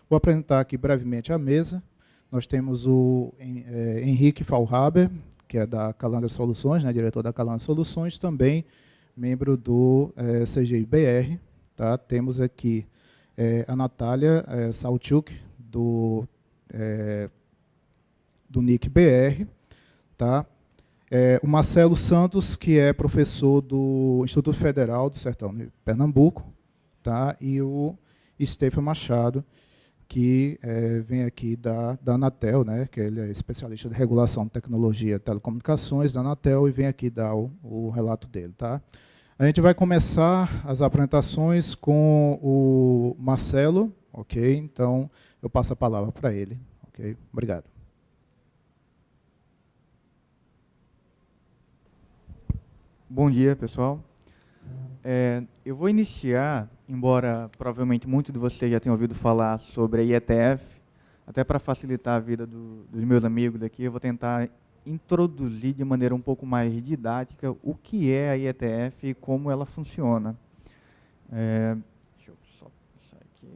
Vou apresentar aqui brevemente a mesa. Nós temos o Henrique Faulhaber, que é da Calandra Soluções, né, diretor da Calandra Soluções, também membro do CGI-BR. Tá? Temos aqui a Natália Salchuk, do NIC-BR. Tá? O Marcelo Santos, que é professor do Instituto Federal do Sertão de Pernambuco. Tá? E o Stefan Machado, que vem aqui da Anatel, né, que ele é especialista de regulação de tecnologia e telecomunicações da Anatel, e vem aqui dar o relato dele. Tá? A gente vai começar as apresentações com o Marcelo, ok? Então, eu passo a palavra para ele. Ok? Obrigado. Bom dia, pessoal. Eu vou iniciar, embora provavelmente muitos de vocês já tenham ouvido falar sobre a IETF, até para facilitar a vida dos meus amigos aqui, eu vou tentar introduzir de maneira um pouco mais didática o que é a IETF e como ela funciona. Deixa eu só passar aqui.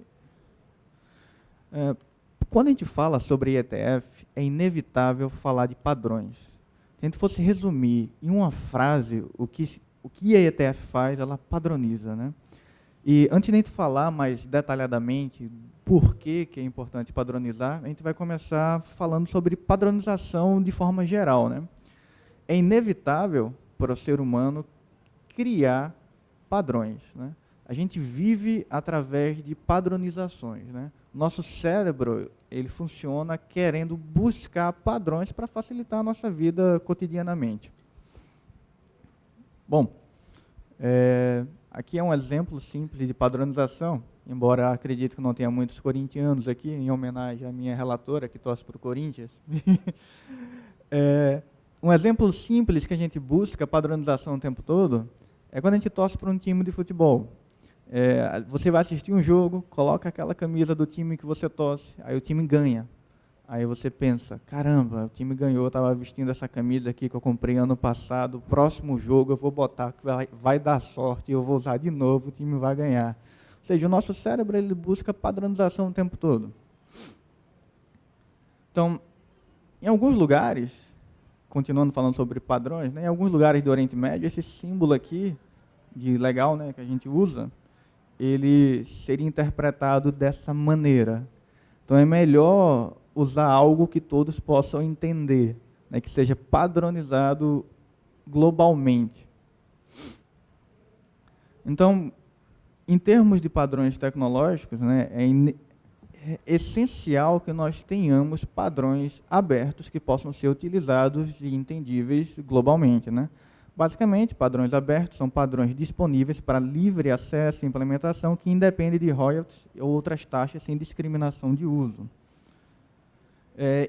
Quando a gente fala sobre a IETF, é inevitável falar de padrões. Se a gente fosse resumir em uma frase o que a IETF faz, ela padroniza, né? E antes de a gente falar mais detalhadamente por que é importante padronizar, a gente vai começar falando sobre padronização de forma geral, né? É inevitável para o ser humano criar padrões, né? A gente vive através de padronizações, né? Nosso cérebro, ele funciona querendo buscar padrões para facilitar a nossa vida cotidianamente. Bom, aqui é um exemplo simples de padronização, embora acredito que não tenha muitos corintianos aqui, em homenagem à minha relatora, que torce para o Corinthians. Um exemplo simples que a gente busca padronização o tempo todo é quando a gente torce para um time de futebol. Você vai assistir um jogo, coloca aquela camisa do time que você torce, aí o time ganha. Aí você pensa, caramba, o time ganhou, eu estava vestindo essa camisa aqui que eu comprei ano passado, próximo jogo eu vou botar, que vai dar sorte, eu vou usar de novo, o time vai ganhar. Ou seja, o nosso cérebro ele busca padronização o tempo todo. Então, em alguns lugares, continuando falando sobre padrões, né, em alguns lugares do Oriente Médio, esse símbolo aqui, de legal, né, que a gente usa, ele seria interpretado dessa maneira. Então, é melhor usar algo que todos possam entender, né, que seja padronizado globalmente. Então, em termos de padrões tecnológicos, né, é essencial que nós tenhamos padrões abertos que possam ser utilizados e entendíveis globalmente, né? Basicamente, padrões abertos são padrões disponíveis para livre acesso e implementação que independem de royalties ou outras taxas sem discriminação de uso.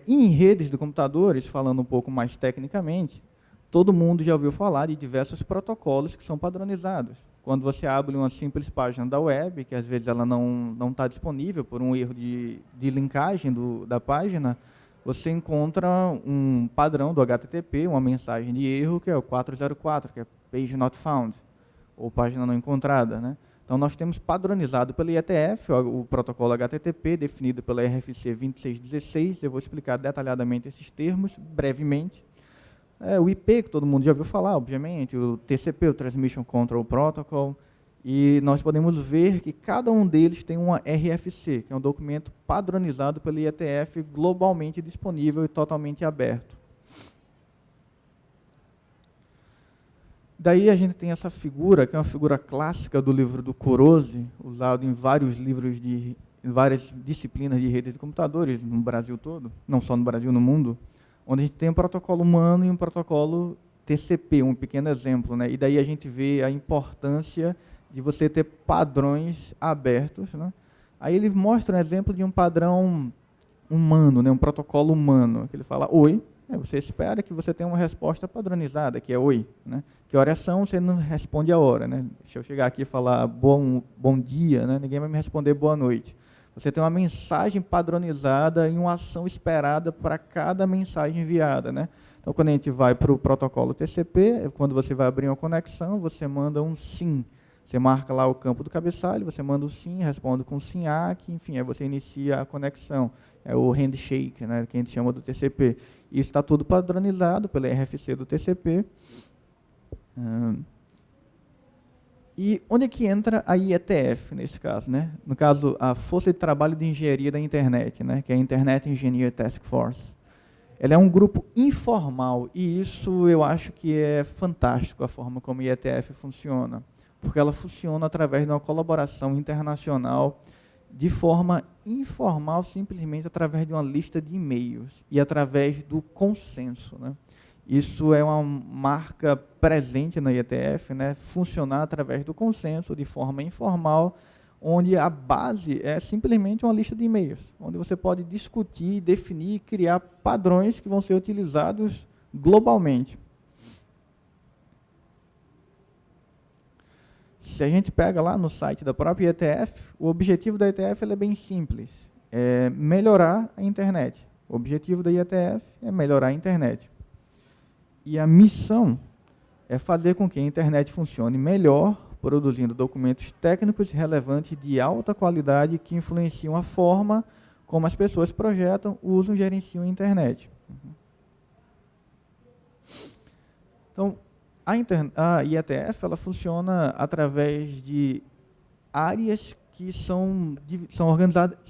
Em redes de computadores, falando um pouco mais tecnicamente, todo mundo já ouviu falar de diversos protocolos que são padronizados. Quando você abre uma simples página da web, que às vezes ela não está disponível por um erro de linkagem da página, você encontra um padrão do HTTP, uma mensagem de erro, que é o 404, que é Page Not Found, ou página não encontrada, né? Então, nós temos padronizado pela IETF, o protocolo HTTP, definido pela RFC 2616. Eu vou explicar detalhadamente esses termos, brevemente. O IP, que todo mundo já ouviu falar, obviamente, o TCP, o Transmission Control Protocol, e nós podemos ver que cada um deles tem uma RFC, que é um documento padronizado pela IETF, globalmente disponível e totalmente aberto. Daí a gente tem essa figura, que é uma figura clássica do livro do Kurose, usado em vários livros em várias disciplinas de redes de computadores no Brasil todo, não só no Brasil, no mundo, onde a gente tem um protocolo humano e um protocolo TCP, um pequeno exemplo, né? E daí a gente vê a importância de você ter padrões abertos, né? Aí ele mostra um exemplo de um padrão humano, né? Um protocolo humano, que ele fala oi, você espera que você tenha uma resposta padronizada, que é oi, né? Que horas são, você não responde a hora, né? Se eu chegar aqui e falar bom dia, né? Ninguém vai me responder boa noite. Você tem uma mensagem padronizada e uma ação esperada para cada mensagem enviada, né? Então, quando a gente vai para o protocolo TCP, quando você vai abrir uma conexão, você manda um sim. Você marca lá o campo do cabeçalho, você manda o sim, responde com sim ACK, enfim, aí você inicia a conexão. É o handshake, né, que a gente chama do TCP. Isso está tudo padronizado pela RFC do TCP. E onde é que entra a IETF nesse caso, né? No caso, a Força de Trabalho de Engenharia da Internet, né, que é a Internet Engineer Task Force. Ela é um grupo informal, e isso eu acho que é fantástico, a forma como a IETF funciona, porque ela funciona através de uma colaboração internacional de forma informal, simplesmente através de uma lista de e-mails e através do consenso, né? Isso é uma marca presente na IETF, né? Funcionar através do consenso, de forma informal, onde a base é simplesmente uma lista de e-mails, onde você pode discutir, definir e criar padrões que vão ser utilizados globalmente. Se a gente pega lá no site da própria IETF, o objetivo da IETF é bem simples, é melhorar a internet. O objetivo da IETF é melhorar a internet. E a missão é fazer com que a internet funcione melhor, produzindo documentos técnicos relevantes de alta qualidade que influenciam a forma como as pessoas projetam, usam e gerenciam a internet. Então, a IETF ela funciona através de áreas que são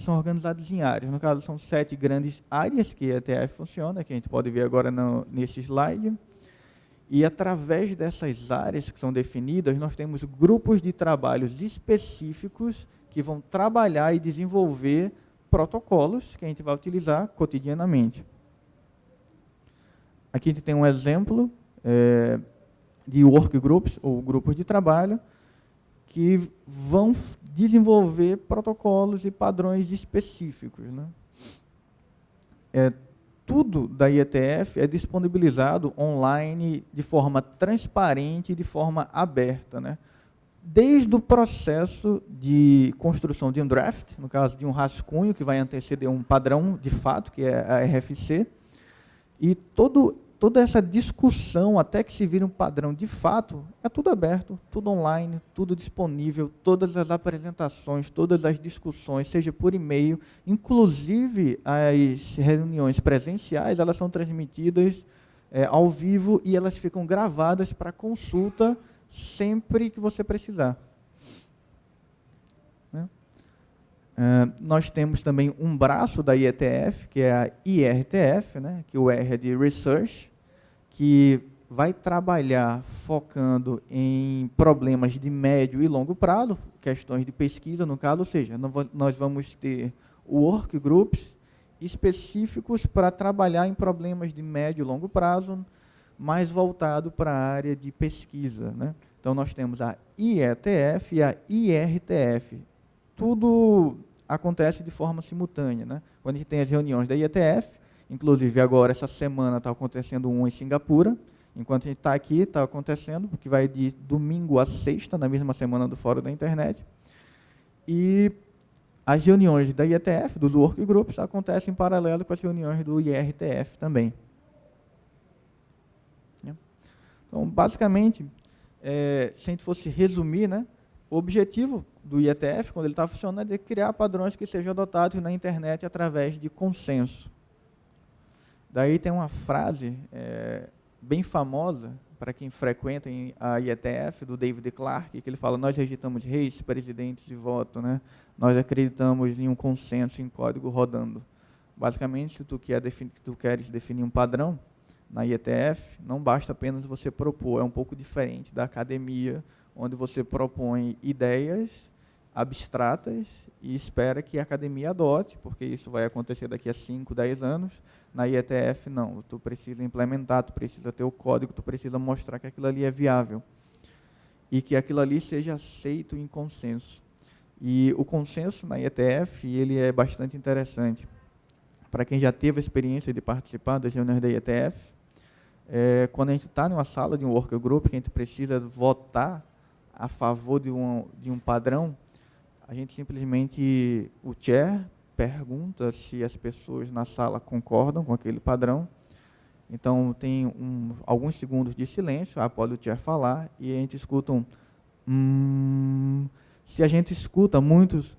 organizadas em áreas. No caso, são 7 grandes áreas que a IETF funciona, que a gente pode ver agora nesse slide. E através dessas áreas que são definidas, nós temos grupos de trabalhos específicos que vão trabalhar e desenvolver protocolos que a gente vai utilizar cotidianamente. Aqui a gente tem um exemplo de workgroups, ou grupos de trabalho, que vão desenvolver protocolos e padrões específicos, né? Tudo da IETF é disponibilizado online de forma transparente e de forma aberta, né? Desde o processo de construção de um draft, no caso de um rascunho que vai anteceder um padrão de fato, que é a RFC, e toda essa discussão até que se vire um padrão de fato, é tudo aberto, tudo online, tudo disponível, todas as apresentações, todas as discussões, seja por e-mail, inclusive as reuniões presenciais, elas são transmitidas ao vivo e elas ficam gravadas para consulta sempre que você precisar. Né? Nós temos também um braço da IETF, que é a IRTF, né, que o R é de Research, que vai trabalhar focando em problemas de médio e longo prazo, questões de pesquisa, no caso, ou seja, nós vamos ter workgroups específicos para trabalhar em problemas de médio e longo prazo, mais voltado para a área de pesquisa, né? Então, nós temos a IETF e a IRTF. Tudo acontece de forma simultânea, né? Quando a gente tem as reuniões da IETF, inclusive agora, essa semana, está acontecendo um em Singapura, enquanto a gente está aqui, está acontecendo, porque vai de domingo a sexta, na mesma semana do Fórum da Internet. E as reuniões da IETF, dos workgroups, acontecem em paralelo com as reuniões do IRTF também. Então, basicamente, se a gente fosse resumir, né, o objetivo do IETF, quando ele está funcionando, é criar padrões que sejam adotados na internet através de consenso. Daí tem uma frase bem famosa, para quem frequenta a IETF, do David Clark, que ele fala: nós rejeitamos reis, presidentes e voto, né? Nós acreditamos em um consenso em código rodando. Basicamente, se tu queres definir um padrão na IETF, não basta apenas você propor, é um pouco diferente da academia, onde você propõe ideias abstratas e espera que a academia adote, porque isso vai acontecer daqui a 5, 10 anos. Na IETF, não. Tu precisa implementar, tu precisa ter o código, tu precisa mostrar que aquilo ali é viável e que aquilo ali seja aceito em consenso. E o consenso na IETF, ele é bastante interessante. Para quem já teve a experiência de participar das reuniões da IETF, quando a gente está numa sala de um workgroup, que a gente precisa votar a favor de um padrão, a gente simplesmente, o chair pergunta se as pessoas na sala concordam com aquele padrão. Então, tem alguns segundos de silêncio após o chair falar, e a gente escuta Se a gente escuta muitos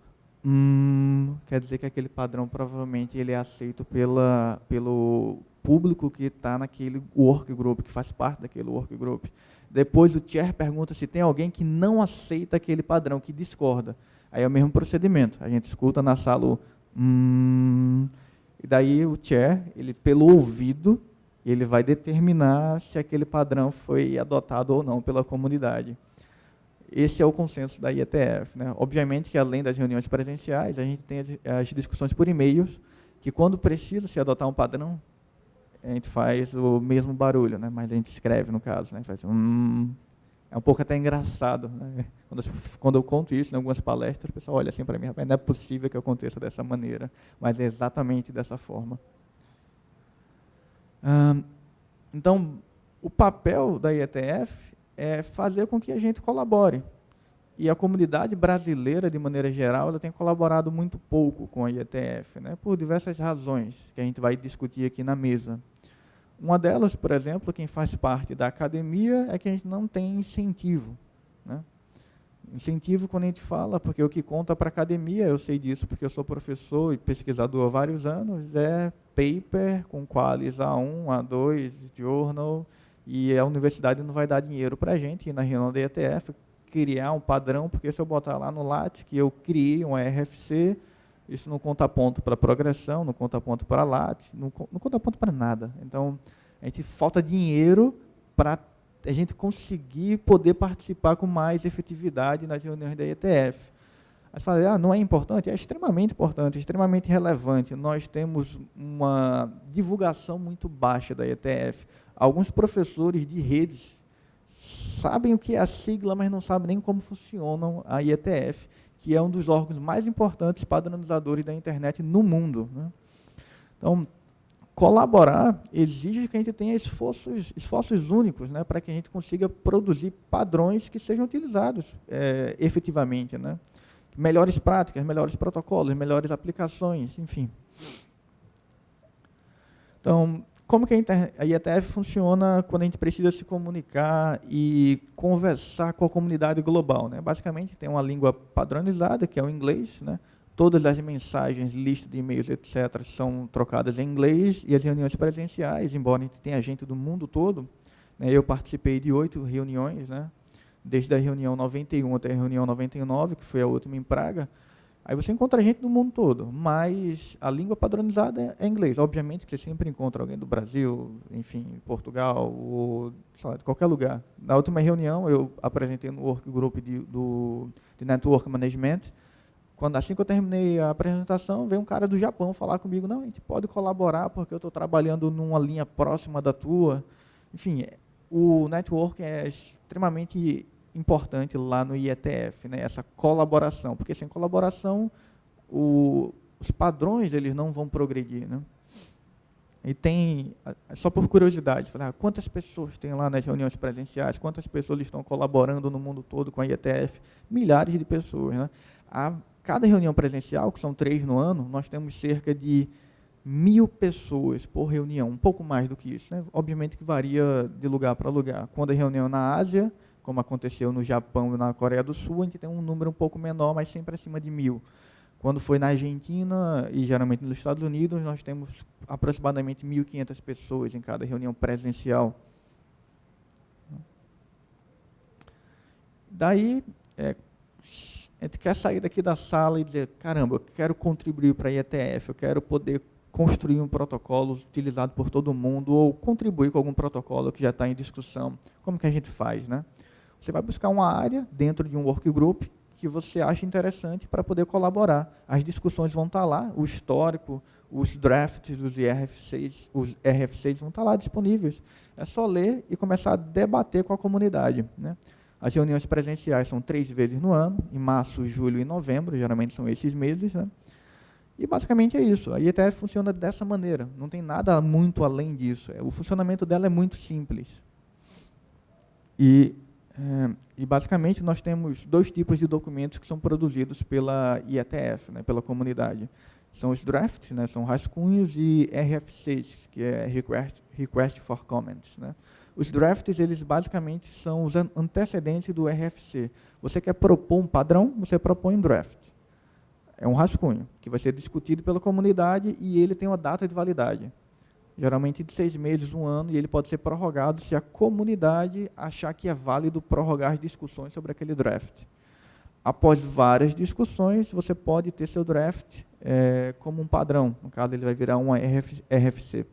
quer dizer que aquele padrão provavelmente ele é aceito pelo público que está naquele workgroup, que faz parte daquele workgroup. Depois o chair pergunta se tem alguém que não aceita aquele padrão, que discorda. Aí é o mesmo procedimento. A gente escuta na sala o e daí o chair, ele pelo ouvido, ele vai determinar se aquele padrão foi adotado ou não pela comunidade. Esse é o consenso da IETF, né? Obviamente que, além das reuniões presenciais, a gente tem as discussões por e-mails, que quando precisa se adotar um padrão, a gente faz o mesmo barulho, né? Mas a gente escreve, no caso, né? Faz é um pouco até engraçado, né? Quando eu conto isso em algumas palestras, o pessoal olha assim para mim, rapaz, não é possível que aconteça dessa maneira, mas é exatamente dessa forma. Então, o papel da IETF é fazer com que a gente colabore. E a comunidade brasileira, de maneira geral, ela tem colaborado muito pouco com a IETF, né, por diversas razões que a gente vai discutir aqui na mesa. Uma delas, por exemplo, quem faz parte da academia, é que a gente não tem incentivo, né? Incentivo, quando a gente fala, porque o que conta para a academia, eu sei disso porque eu sou professor e pesquisador há vários anos, é paper com qualis A1, A2, journal, e a universidade não vai dar dinheiro para a gente ir na reunião da IETF, criar um padrão, porque se eu botar lá no LAT que eu criei um RFC, isso não conta ponto para progressão, não conta ponto para LAT, não conta ponto para nada. Então, a gente falta dinheiro para a gente conseguir poder participar com mais efetividade nas reuniões da IETF. Aí você fala, não é importante? É extremamente importante, extremamente relevante. Nós temos uma divulgação muito baixa da IETF. Alguns professores de redes sabem o que é a sigla, mas não sabem nem como funciona a IETF, que é um dos órgãos mais importantes padronizadores da internet no mundo, né? Então, colaborar exige que a gente tenha esforços únicos, né, para que a gente consiga produzir padrões que sejam utilizados efetivamente, né? Melhores práticas, melhores protocolos, melhores aplicações, enfim. Então, como que a IETF funciona quando a gente precisa se comunicar e conversar com a comunidade global, né? Basicamente, tem uma língua padronizada, que é o inglês, né? Todas as mensagens, lista de e-mails, etc., são trocadas em inglês, e as reuniões presenciais, embora a gente tenha gente do mundo todo, né? Eu participei de 8 reuniões, né? Desde a reunião 91 até a reunião 99, que foi a última em Praga. Aí você encontra gente do mundo todo, mas a língua padronizada é inglês. Obviamente que você sempre encontra alguém do Brasil, enfim, Portugal, ou sei lá, de qualquer lugar. Na última reunião, eu apresentei no workgroup de Network Management. Assim que eu terminei a apresentação, veio um cara do Japão falar comigo, não, a gente pode colaborar porque eu estou trabalhando numa linha próxima da tua. Enfim, o network é extremamente importante lá no IETF, né, essa colaboração, porque sem colaboração os padrões eles não vão progredir, né? E tem, só por curiosidade, quantas pessoas tem lá nas reuniões presenciais, quantas pessoas estão colaborando no mundo todo com a IETF? Milhares de pessoas, né? Cada reunião presencial, que são 3 no ano, nós temos cerca de 1.000 pessoas por reunião, um pouco mais do que isso, né? Obviamente que varia de lugar para lugar. Quando a reunião na Ásia, como aconteceu no Japão e na Coreia do Sul, a gente tem um número um pouco menor, mas sempre acima de 1.000. Quando foi na Argentina e geralmente nos Estados Unidos, nós temos aproximadamente 1.500 pessoas em cada reunião presencial. Daí, a gente quer sair daqui da sala e dizer, caramba, eu quero contribuir para a IETF, eu quero poder construir um protocolo utilizado por todo mundo, ou contribuir com algum protocolo que já está em discussão. Como que a gente faz, né? Você vai buscar uma área dentro de um workgroup que você acha interessante para poder colaborar. As discussões vão estar lá, o histórico, os drafts, os RFCs vão estar lá disponíveis. É só ler e começar a debater com a comunidade, né? As reuniões presenciais são 3 vezes no ano, em março, julho e novembro, geralmente são esses meses, né? E basicamente é isso. A IETF funciona dessa maneira, não tem nada muito além disso. O funcionamento dela é muito simples. E basicamente nós temos 2 tipos de documentos que são produzidos pela IETF, né, pela comunidade, são os drafts, né, são rascunhos, e RFCs, que é Request for Comments, né. Os drafts, eles basicamente são os antecedentes do RFC. Você quer propor um padrão, você propõe um draft. É um rascunho, que vai ser discutido pela comunidade e ele tem uma data de validade. Geralmente de 6 meses, 1 ano, e ele pode ser prorrogado se a comunidade achar que é válido prorrogar as discussões sobre aquele draft. Após várias discussões, você pode ter seu draft como um padrão. No caso, ele vai virar um RFC.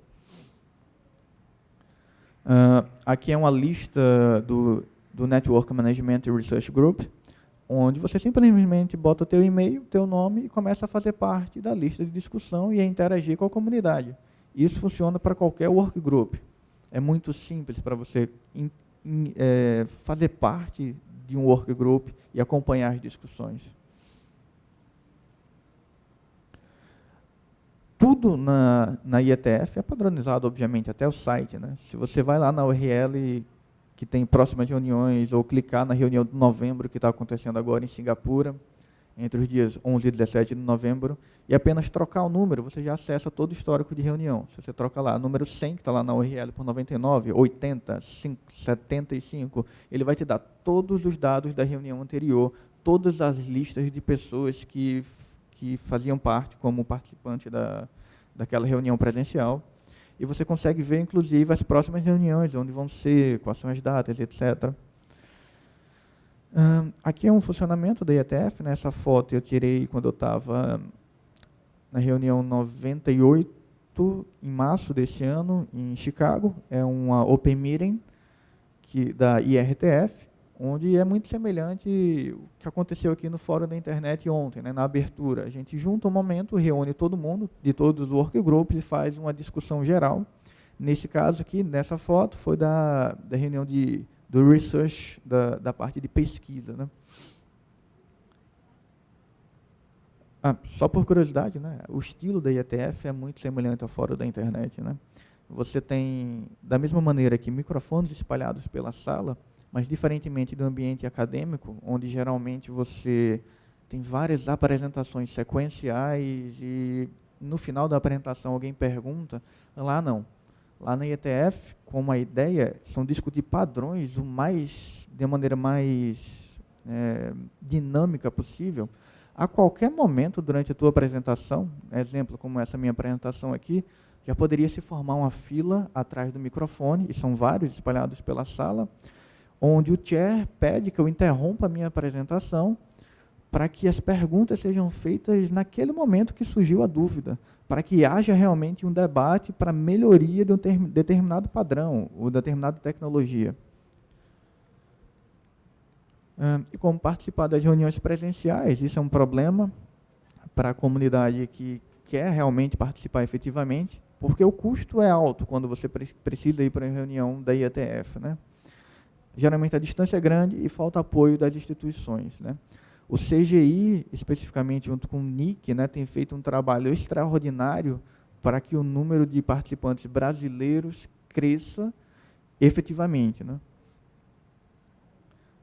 Aqui é uma lista do Network Management Research Group, onde você simplesmente bota o teu e-mail, teu nome e começa a fazer parte da lista de discussão e a interagir com a comunidade. Isso funciona para qualquer workgroup. É muito simples para você fazer parte de um workgroup e acompanhar as discussões. Tudo na IETF é padronizado, obviamente, até o site, né? Se você vai lá na URL que tem próximas reuniões, ou clicar na reunião de novembro, que está acontecendo agora em Singapura, entre os dias 11 e 17 de novembro, e apenas trocar o número, você já acessa todo o histórico de reunião. Se você troca lá, número 100, que está lá na URL por 99, 80, 75, ele vai te dar todos os dados da reunião anterior, todas as listas de pessoas que faziam parte como participante daquela reunião presencial, e você consegue ver, inclusive, as próximas reuniões, onde vão ser, quais são as datas, etc. Aqui é um funcionamento da IETF, né? Essa foto eu tirei quando eu estava na reunião 98, em março desse ano, em Chicago. É uma Open Meeting da IRTF, onde é muito semelhante o que aconteceu aqui no Fórum da Internet ontem, né, na abertura. A gente junta um momento, reúne todo mundo, de todos os workgroups, e faz uma discussão geral. Nesse caso aqui, nessa foto, foi da reunião do research, da parte de pesquisa, né. Só por curiosidade, né, o estilo da IETF é muito semelhante ao Fórum da Internet, né. Você tem, da mesma maneira que microfones espalhados pela sala, mas diferentemente do ambiente acadêmico, onde geralmente você tem várias apresentações sequenciais e no final da apresentação alguém pergunta, lá não. Lá na IETF, como a ideia são discutir padrões de maneira mais dinâmica possível, a qualquer momento durante a tua apresentação, exemplo como essa minha apresentação aqui, já poderia se formar uma fila atrás do microfone, e são vários espalhados pela sala, onde o chair pede que eu interrompa a minha apresentação para que as perguntas sejam feitas naquele momento que surgiu a dúvida, para que haja realmente um debate para melhoria de um determinado padrão ou determinada tecnologia. E como participar das reuniões presenciais, isso é um problema para a comunidade que quer realmente participar efetivamente, porque o custo é alto quando você precisa ir para uma reunião da IETF, né? Geralmente a distância é grande e falta apoio das instituições, né? O CGI, especificamente junto com o NIC, né, tem feito um trabalho extraordinário para que o número de participantes brasileiros cresça efetivamente, né?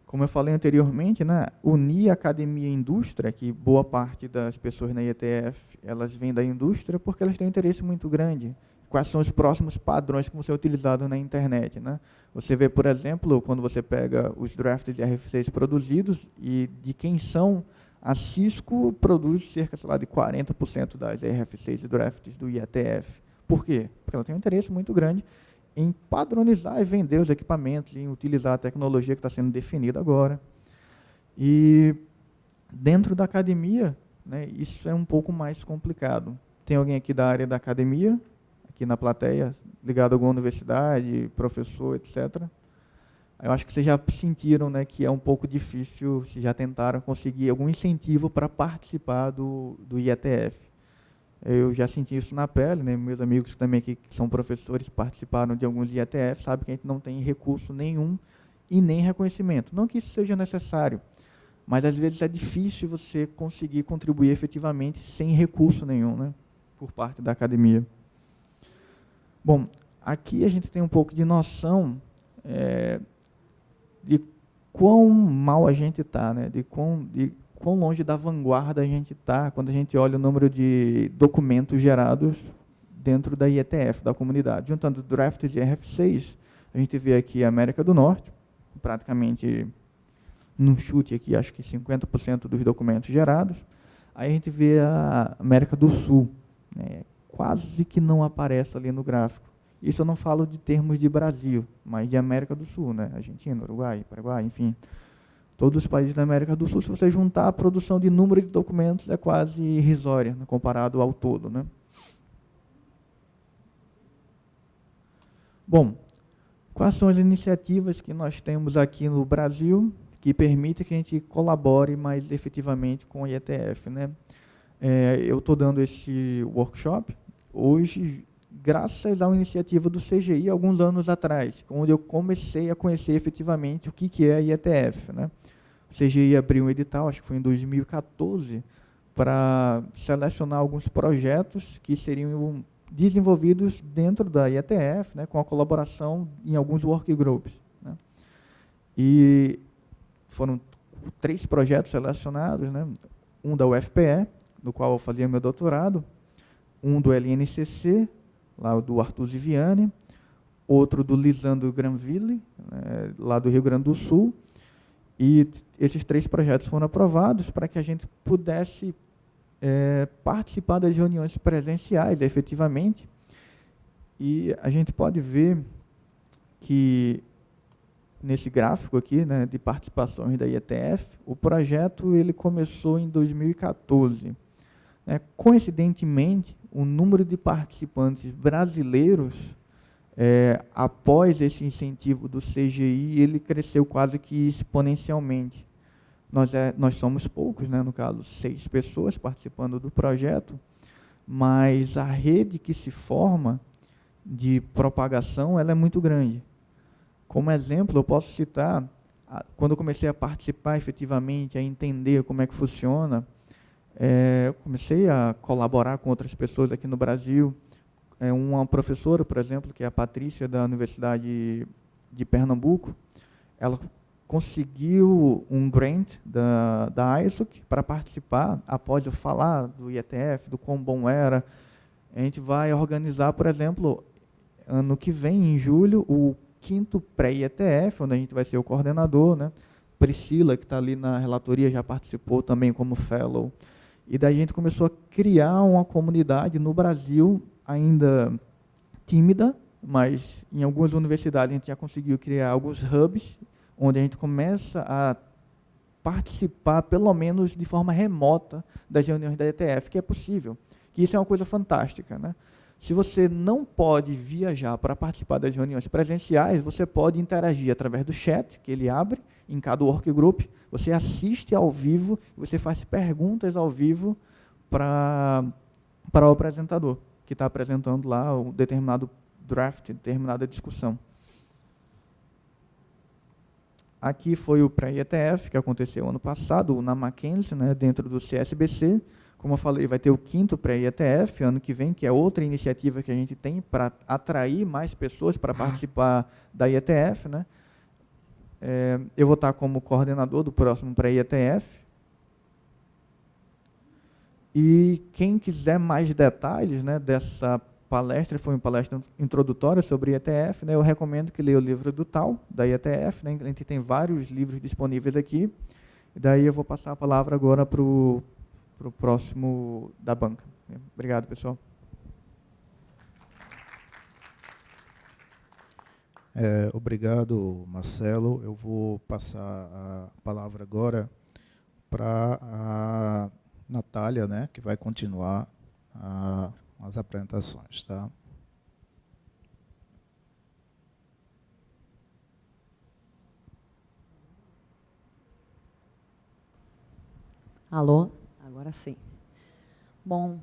Como eu falei anteriormente, né, unir a academia e a indústria, que boa parte das pessoas na IETF, elas vêm da indústria porque elas têm um interesse muito grande. Quais são os próximos padrões que vão ser utilizados na internet, né? Você vê, por exemplo, quando você pega os drafts de RFCs produzidos, e de quem são, a Cisco produz cerca, sei lá, de 40% das RFCs e drafts do IETF. Por quê? Porque ela tem um interesse muito grande em padronizar e vender os equipamentos, em utilizar a tecnologia que está sendo definida agora. E dentro da academia, né, isso é um pouco mais complicado. Tem alguém aqui da área da academia, aqui na plateia, ligado a alguma universidade, professor, etc. Eu acho que vocês já sentiram, né, que é um pouco difícil, se já tentaram conseguir algum incentivo para participar do IETF. Eu já senti isso na pele, né, meus amigos também aqui, que são professores, participaram de alguns IETF, sabem que a gente não tem recurso nenhum e nem reconhecimento. Não que isso seja necessário, mas às vezes é difícil você conseguir contribuir efetivamente sem recurso nenhum, né, por parte da academia. Bom, aqui a gente tem um pouco de noção de quão mal a gente está, né? de quão longe da vanguarda a gente está quando a gente olha o número de documentos gerados dentro da IETF, da comunidade. Juntando drafts e RF6, a gente vê aqui a América do Norte, praticamente, num chute aqui, acho que 50% dos documentos gerados. Aí a gente vê a América do Sul, né, quase que não aparece ali no gráfico. Isso eu não falo de termos de Brasil, mas de América do Sul, né, Argentina, Uruguai, Paraguai, enfim. Todos os países da América do Sul, se você juntar a produção de número de documentos, é quase irrisória, né, comparado ao todo, né. Bom, quais são as iniciativas que nós temos aqui no Brasil que permitem que a gente colabore mais efetivamente com a IETF, né? Eu estou dando esse workshop hoje, graças a uma iniciativa do CGI, alguns anos atrás, onde eu comecei a conhecer efetivamente o que é a IETF, né? O CGI abriu um edital, acho que foi em 2014, para selecionar alguns projetos que seriam desenvolvidos dentro da IETF, né, com a colaboração em alguns workgroups, né. E foram 3 projetos selecionados, né, um da UFPE, no qual eu fazia meu doutorado, um do LNCC, lá do Arthur Ziviani, outro do Lisandro Granville, né, lá do Rio Grande do Sul, e esses 3 projetos foram aprovados para que a gente pudesse participar das reuniões presenciais, efetivamente. E a gente pode ver que, nesse gráfico aqui, né, de participações da IETF, o projeto ele começou em 2014. Coincidentemente, o número de participantes brasileiros, após esse incentivo do CGI, ele cresceu quase que exponencialmente. Nós somos poucos, né, no caso, 6 pessoas participando do projeto, mas a rede que se forma de propagação ela é muito grande. Como exemplo, eu posso citar, quando eu comecei a participar efetivamente, a entender como é que funciona, eu comecei a colaborar com outras pessoas aqui no Brasil. Uma professora, por exemplo, que é a Patrícia, da Universidade de Pernambuco, ela conseguiu um grant da ISOC para participar, após eu falar do IETF, do quão bom era. A gente vai organizar, por exemplo, ano que vem, em julho, o 5º pré-IETF, onde a gente vai ser o coordenador, né? Priscila, que está ali na relatoria, já participou também como fellow. E daí a gente começou a criar uma comunidade no Brasil, ainda tímida, mas em algumas universidades a gente já conseguiu criar alguns hubs, onde a gente começa a participar, pelo menos de forma remota, das reuniões da IETF, que é possível, que isso é uma coisa fantástica, né? Se você não pode viajar para participar das reuniões presenciais, você pode interagir através do chat, que ele abre em cada workgroup, você assiste ao vivo, você faz perguntas ao vivo para o apresentador, que está apresentando lá um determinado draft, determinada discussão. Aqui foi o pré-IETF, que aconteceu ano passado, na Mackenzie, né, dentro do CSBC. Como eu falei, vai ter o 5º pré-IETF, ano que vem, que é outra iniciativa que a gente tem para atrair mais pessoas para participar da IETF, né. Eu vou estar como coordenador do próximo pré-IETF. E quem quiser mais detalhes, né, dessa palestra, foi uma palestra introdutória sobre IETF, né, eu recomendo que leia o livro do Tal, da IETF, né, a gente tem vários livros disponíveis aqui, e daí eu vou passar a palavra agora para o próximo da banca. Obrigado, pessoal. Obrigado, Marcelo. Eu vou passar a palavra agora para a Natália, né, que vai continuar as apresentações, tá? Alô? Agora sim. Bom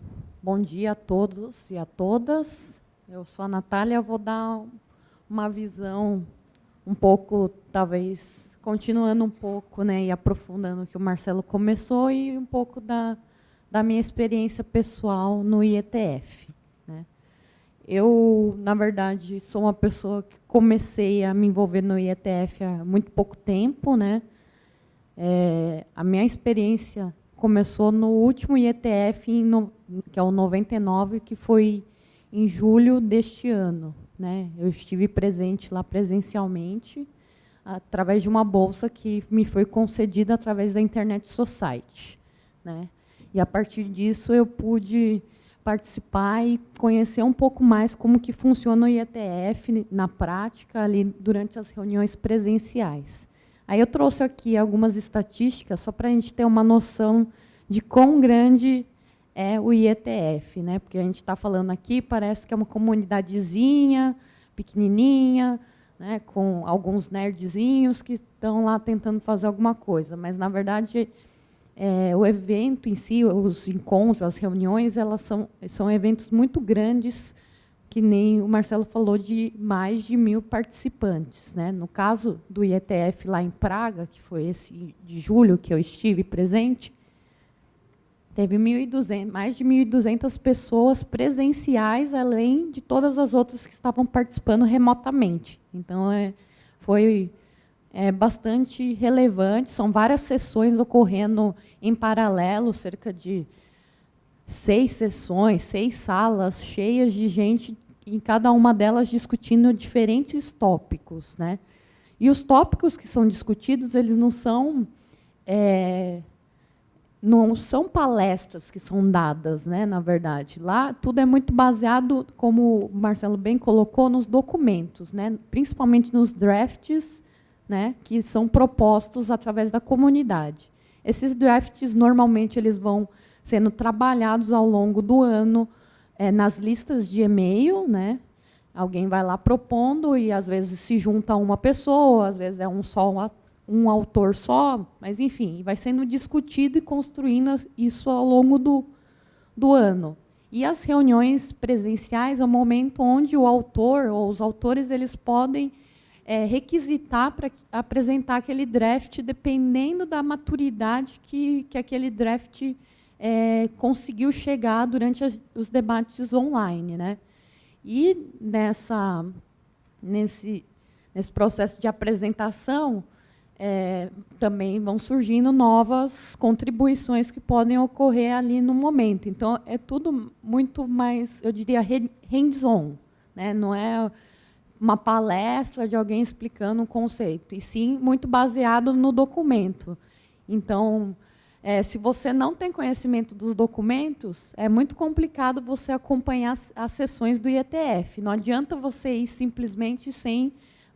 dia a todos e a todas. Eu sou a Natália, eu vou dar uma visão um pouco, talvez, continuando um pouco, né, e aprofundando o que o Marcelo começou e um pouco da minha experiência pessoal no IETF, né. Eu, na verdade, sou uma pessoa que comecei a me envolver no IETF há muito pouco tempo, né. A minha experiência começou no último IETF, que é o 99, que foi em julho deste ano, né? Eu estive presente lá presencialmente, através de uma bolsa que me foi concedida através da Internet Society, né? E, a partir disso, eu pude participar e conhecer um pouco mais como que funciona o IETF na prática, ali durante as reuniões presenciais. Aí eu trouxe aqui algumas estatísticas, só para a gente ter uma noção de quão grande é o IETF, né? Porque a gente está falando aqui, parece que é uma comunidadezinha, pequenininha, né? Com alguns nerdzinhos que estão lá tentando fazer alguma coisa, mas, na verdade, o evento em si, os encontros, as reuniões, elas são eventos muito grandes, que nem o Marcelo falou, de mais de 1.000 participantes, né? No caso do IETF lá em Praga, que foi esse de julho que eu estive presente, teve mais de 1.200 pessoas presenciais, além de todas as outras que estavam participando remotamente. Então, foi bastante relevante. São várias sessões ocorrendo em paralelo, cerca de 6 sessões, 6 salas cheias de gente, em cada uma delas discutindo diferentes tópicos, né? E os tópicos que são discutidos, eles não são palestras que são dadas, né, na verdade. Lá tudo é muito baseado, como o Marcelo bem colocou, nos documentos, né, principalmente nos drafts, né, que são propostos através da comunidade. Esses drafts, normalmente, eles vão sendo trabalhados ao longo do ano nas listas de e-mail, né? Alguém vai lá propondo e, às vezes, se junta uma pessoa, às vezes é um autor só, mas, enfim, vai sendo discutido e construindo isso ao longo do ano. E as reuniões presenciais é o momento onde o autor ou os autores eles podem requisitar para apresentar aquele draft, dependendo da maturidade que aquele draft conseguiu chegar durante os debates online, né? E nesse processo de apresentação, também vão surgindo novas contribuições que podem ocorrer ali no momento. Então, é tudo muito mais, eu diria, hands-on, né? Não é uma palestra de alguém explicando um conceito, e sim muito baseado no documento. Então, se você não tem conhecimento dos documentos, é muito complicado você acompanhar as sessões do IETF. Não adianta você ir simplesmente sem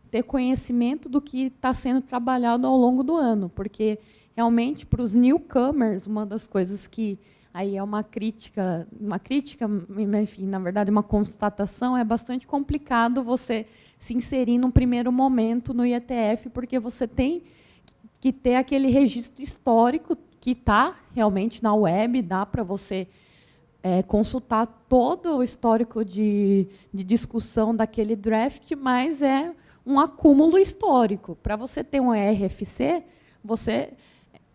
ter conhecimento do que está sendo trabalhado ao longo do ano, porque, realmente, para os newcomers, uma das coisas que aí é uma crítica, enfim, na verdade, uma constatação, é bastante complicado você se inserir num primeiro momento no IETF, porque você tem que ter aquele registro histórico que está realmente na web, dá para você consultar todo o histórico de discussão daquele draft, mas é um acúmulo histórico. Para você ter um RFC,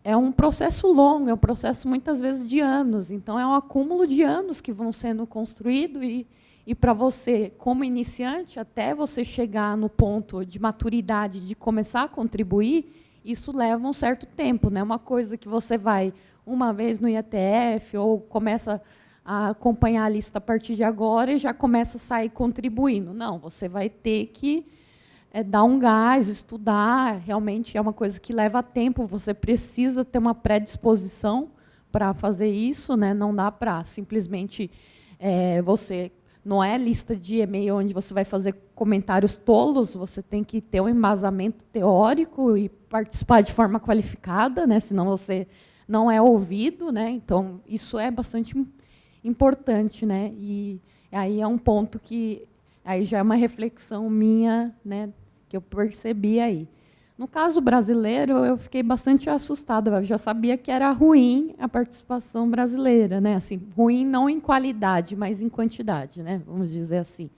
é um processo longo, é um processo, muitas vezes, de anos. Então, é um acúmulo de anos que vão sendo construídos e para você, como iniciante, até você chegar no ponto de maturidade de começar a contribuir, isso leva um certo tempo. Não é uma coisa que você vai uma vez no IETF ou começa a acompanhar a lista a partir de agora e já começa a sair contribuindo. Não, você vai ter que dar um gás, estudar. Realmente é uma coisa que leva tempo, você precisa ter uma predisposição para fazer isso, né? Não dá para simplesmente você... Não é lista de e-mail onde você vai fazer comentários tolos, você tem que ter um embasamento teórico e participar de forma qualificada, né? Senão você não é ouvido, né? Então, isso é bastante importante, né? E aí é um ponto que aí já é uma reflexão minha, né, que eu percebi aí. No caso brasileiro, eu fiquei bastante assustada. Eu já sabia que era ruim a participação brasileira, né? Assim, ruim não em qualidade, mas em quantidade, né? Vamos dizer assim.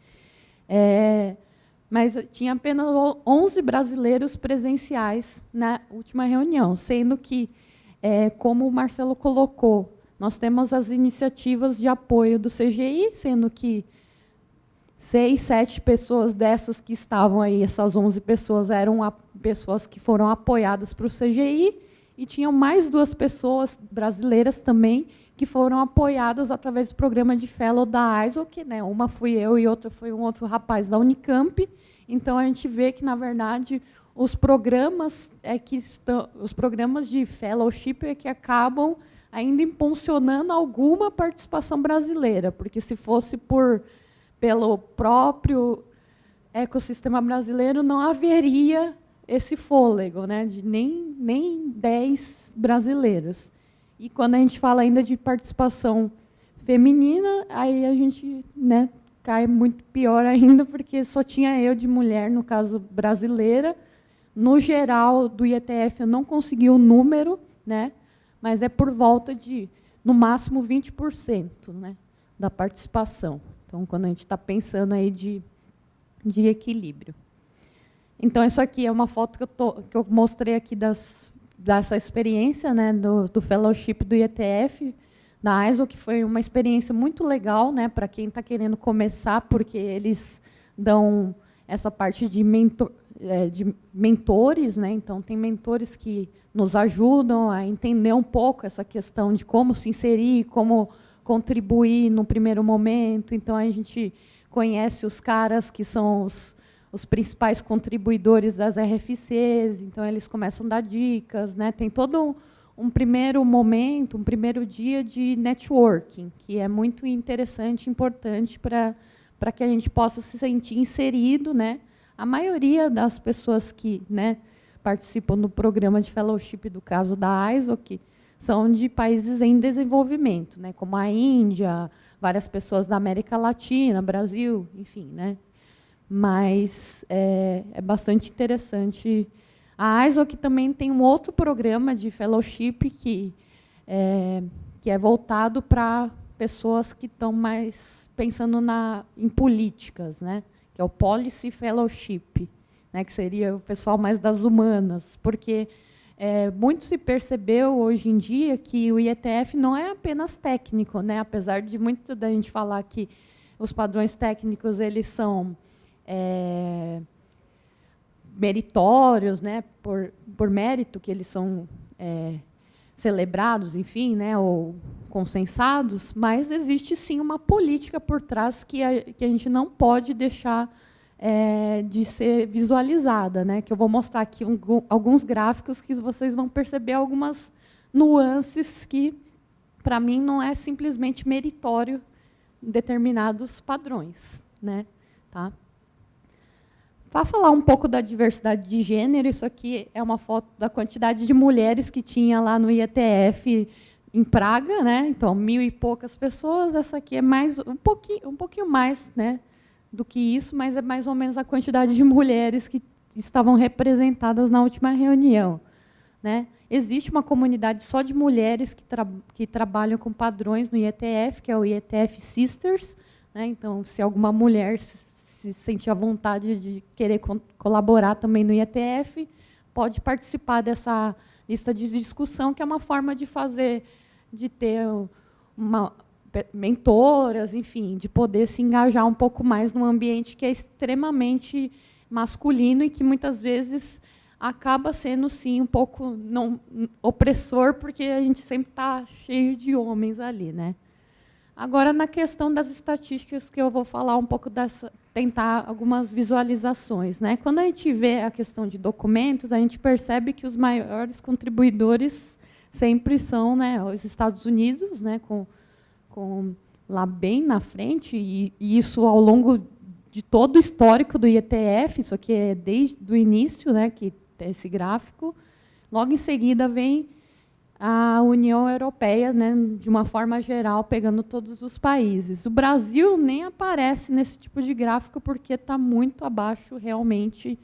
Mas tinha apenas 11 brasileiros presenciais na última reunião, sendo que, como o Marcelo colocou, nós temos as iniciativas de apoio do CGI, sendo que 6, 7 pessoas dessas que estavam aí, essas 11 pessoas, eram pessoas que foram apoiadas para o CGI, e tinham mais 2 pessoas brasileiras também que foram apoiadas através do programa de fellow da ISOC, né? Uma fui eu e outra foi um outro rapaz da Unicamp. Então a gente vê que, na verdade, os programas os programas de fellowship é que acabam ainda impulsionando alguma participação brasileira, porque se fosse pelo próprio ecossistema brasileiro, não haveria esse fôlego, né, de nem 10 brasileiros. E quando a gente fala ainda de participação feminina, aí a gente, né, cai muito pior ainda, porque só tinha eu de mulher, no caso brasileira. No geral do IETF eu não consegui o número, né, mas é por volta de, no máximo, 20%, né, da participação. Então, quando a gente está pensando aí de equilíbrio. Então, isso aqui é uma foto que eu mostrei aqui dessa experiência, né, do fellowship do IETF, da ISO, que foi uma experiência muito legal, né, para quem está querendo começar, porque eles dão essa parte de mentores, né, então tem mentores que nos ajudam a entender um pouco essa questão de como se inserir, como contribuir no primeiro momento. Então, a gente conhece os caras que são os principais contribuidores das RFCs, então eles começam a dar dicas, né? Tem todo um primeiro momento, um primeiro dia de networking, que é muito interessante e importante para que a gente possa se sentir inserido, né? A maioria das pessoas que, né, participam do programa de fellowship, do caso da ISOC, são de países em desenvolvimento, né, como a Índia, várias pessoas da América Latina, Brasil, enfim, né? Mas é bastante interessante. A ISOC também tem um outro programa de fellowship que é voltado para pessoas que estão mais pensando em políticas, né? Que é o Policy Fellowship, né? Que seria o pessoal mais das humanas, porque muito se percebeu hoje em dia que o IETF não é apenas técnico, né? Apesar de muito da gente falar que os padrões técnicos eles são meritórios, né, por mérito que eles são celebrados, enfim, né, ou consensados, mas existe sim uma política por trás que a gente não pode deixar de ser visualizada, né, que eu vou mostrar aqui alguns gráficos que vocês vão perceber algumas nuances que, para mim, não é simplesmente meritório determinados padrões, né, tá? Para falar um pouco da diversidade de gênero, isso aqui é uma foto da quantidade de mulheres que tinha lá no IETF em Praga, né? Então, 1.000 e poucas pessoas. Essa aqui é mais um pouquinho mais, né, do que isso, mas é mais ou menos a quantidade de mulheres que estavam representadas na última reunião, né? Existe uma comunidade só de mulheres que trabalham com padrões no IETF, que é o IETF Sisters, né? Então, se alguma mulher se sentir à vontade de querer colaborar também no IETF, pode participar dessa lista de discussão, que é uma forma de ter mentoras, enfim, de poder se engajar um pouco mais num ambiente que é extremamente masculino e que muitas vezes acaba sendo, sim, um pouco opressor, porque a gente sempre está cheio de homens ali, né? Agora, na questão das estatísticas, que eu vou falar um pouco tentar algumas visualizações, né? Quando a gente vê a questão de documentos, a gente percebe que os maiores contribuidores sempre são, né, os Estados Unidos, né, com lá bem na frente, e isso ao longo de todo o histórico do IETF, isso aqui é desde o início, né, que tem esse gráfico. Logo em seguida vem a União Europeia, né, de uma forma geral, pegando todos os países. O Brasil nem aparece nesse tipo de gráfico, porque está muito abaixo, realmente,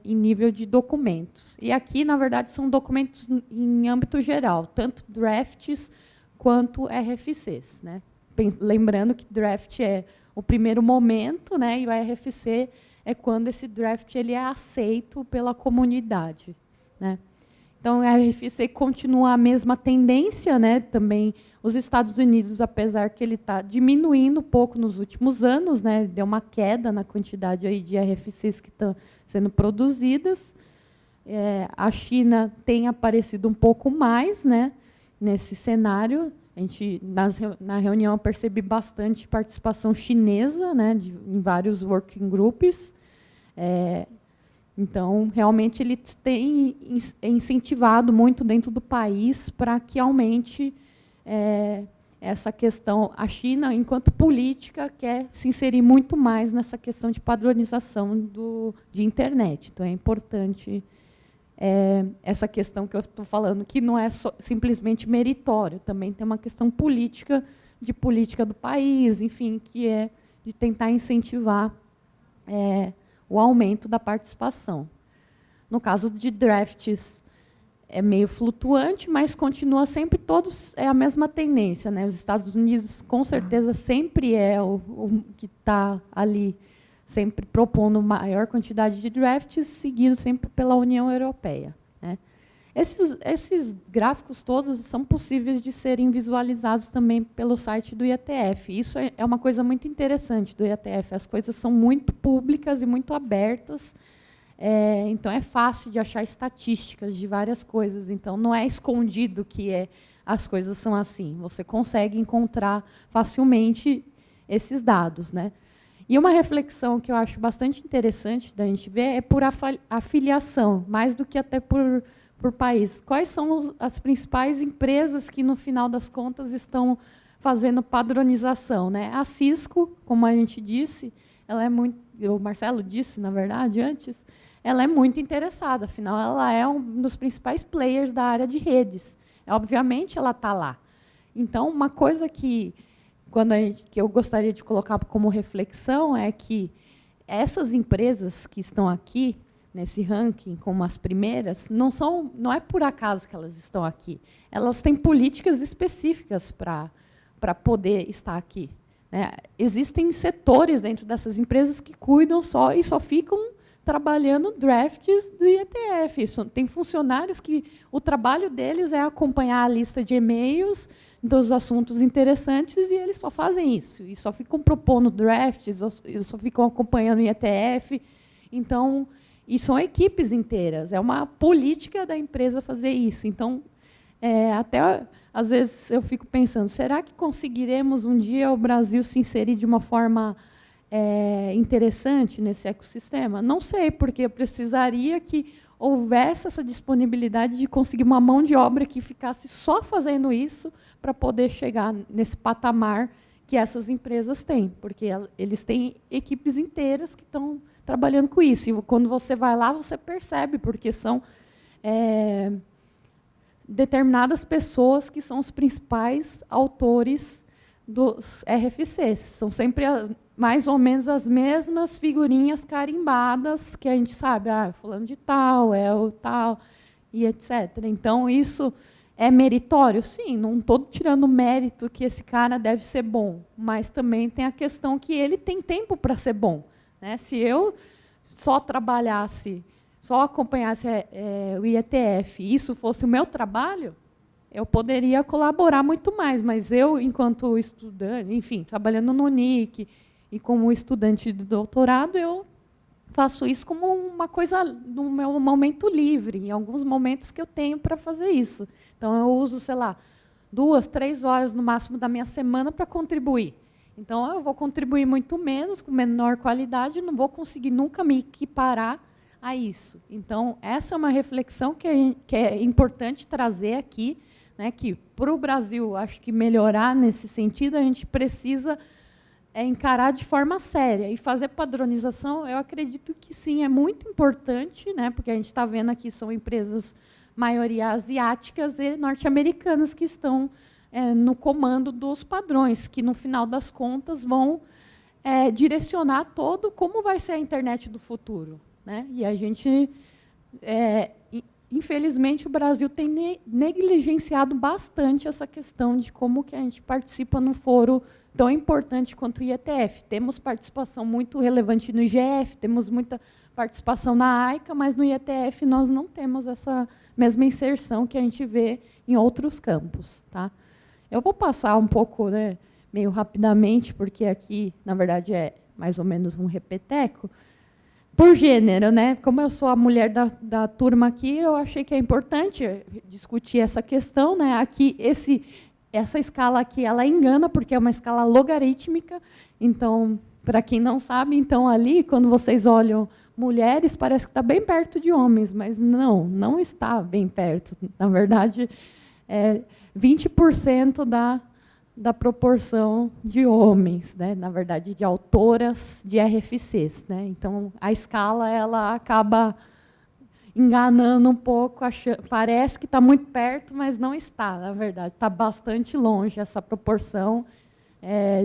em nível de documentos. E aqui, na verdade, são documentos em âmbito geral, tanto drafts quanto RFCs, né? Lembrando que draft é o primeiro momento, né, e o RFC é quando esse draft ele é aceito pela comunidade, né? Então, a RFC continua a mesma tendência, né? Também os Estados Unidos, apesar que ele está diminuindo um pouco nos últimos anos, né? Deu uma queda na quantidade aí de RFCs que estão sendo produzidas. A China tem aparecido um pouco mais, né, nesse cenário. Na reunião, eu percebi bastante participação chinesa, né, em vários working groups. Então, realmente, eles têm incentivado muito dentro do país para que aumente essa questão. A China, enquanto política, quer se inserir muito mais nessa questão de padronização de internet. Então, é importante essa questão que eu estou falando, que não é simplesmente meritório, também tem uma questão política, de política do país, enfim, que é de tentar incentivar o aumento da participação. No caso de drafts, é meio flutuante, mas continua sempre todos a mesma tendência, né? Os Estados Unidos, com certeza, sempre é o que está ali, sempre propondo maior quantidade de drafts, seguido sempre pela União Europeia, né? Esses gráficos todos são possíveis de serem visualizados também pelo site do IETF. Isso é uma coisa muito interessante do IETF. As coisas são muito públicas e muito abertas, então é fácil de achar estatísticas de várias coisas. Então, não é escondido que as coisas são assim. Você consegue encontrar facilmente esses dados, né? E uma reflexão que eu acho bastante interessante da gente ver é por afiliação, mais do que até por país. Quais são as principais empresas que, no final das contas, estão fazendo padronização, né? A Cisco, como a gente disse, ela é muito, o Marcelo disse, na verdade, antes, ela é muito interessada, afinal, ela é um dos principais players da área de redes. Obviamente, ela está lá. Então, uma coisa que eu gostaria de colocar como reflexão é que essas empresas que estão aqui, nesse ranking, como as primeiras, não é por acaso que elas estão aqui. Elas têm políticas específicas para poder estar aqui, né? Existem setores dentro dessas empresas que cuidam e só ficam trabalhando drafts do IETF. Tem funcionários que o trabalho deles é acompanhar a lista de e-mails dos assuntos interessantes e eles só fazem isso. E só ficam propondo drafts, eles só ficam acompanhando o IETF. Então, e são equipes inteiras. É uma política da empresa fazer isso. Então, até às vezes eu fico pensando, será que conseguiremos um dia o Brasil se inserir de uma forma interessante nesse ecossistema? Não sei, porque eu precisaria que houvesse essa disponibilidade de conseguir uma mão de obra que ficasse só fazendo isso para poder chegar nesse patamar que essas empresas têm, porque eles têm equipes inteiras que estão trabalhando com isso. E quando você vai lá, você percebe, porque são determinadas pessoas que são os principais autores dos RFCs. São sempre mais ou menos as mesmas figurinhas carimbadas que a gente sabe, fulano de tal, o tal, e etc. Então, isso é meritório? Sim, não estou tirando o mérito que esse cara deve ser bom, mas também tem a questão que ele tem tempo para ser bom, né? Se eu só trabalhasse, só acompanhasse o IETF, e isso fosse o meu trabalho, eu poderia colaborar muito mais, mas eu, enquanto estudante, enfim, trabalhando no UNIC e como estudante de doutorado, eu faço isso como uma coisa no meu momento livre, em alguns momentos que eu tenho para fazer isso. Então, eu uso, sei lá, 2, 3 horas no máximo da minha semana para contribuir. Então, eu vou contribuir muito menos, com menor qualidade, não vou conseguir nunca me equiparar a isso. Então, essa é uma reflexão que é importante trazer aqui, né, que, para o Brasil, acho que melhorar nesse sentido, a gente precisa encarar de forma séria. E fazer padronização, eu acredito que sim, é muito importante, né, porque a gente está vendo aqui, são empresas, maioria asiáticas e norte-americanas, que estão no comando dos padrões, que, no final das contas, vão direcionar todo como vai ser a internet do futuro, né? E a gente, infelizmente, o Brasil tem negligenciado bastante essa questão de como que a gente participa num foro tão importante quanto o IETF. Temos participação muito relevante no IGF, temos muita participação na AICA, mas no IETF nós não temos essa mesma inserção que a gente vê em outros campos, tá? Eu vou passar um pouco, né, meio rapidamente, porque aqui, na verdade, é mais ou menos um repeteco. por gênero, né? Como eu sou a mulher da turma aqui, eu achei que é importante discutir essa questão, né? Aqui, essa escala aqui, ela engana, porque é uma escala logarítmica. Então, para quem não sabe, então ali, quando vocês olham mulheres, parece que está bem perto de homens, mas não está bem perto. Na verdade, é 20% da proporção de homens, né? Na verdade, de autoras de RFCs. Né? Então, a escala ela acaba enganando um pouco, parece que está muito perto, mas não está, na verdade. Está bastante longe essa proporção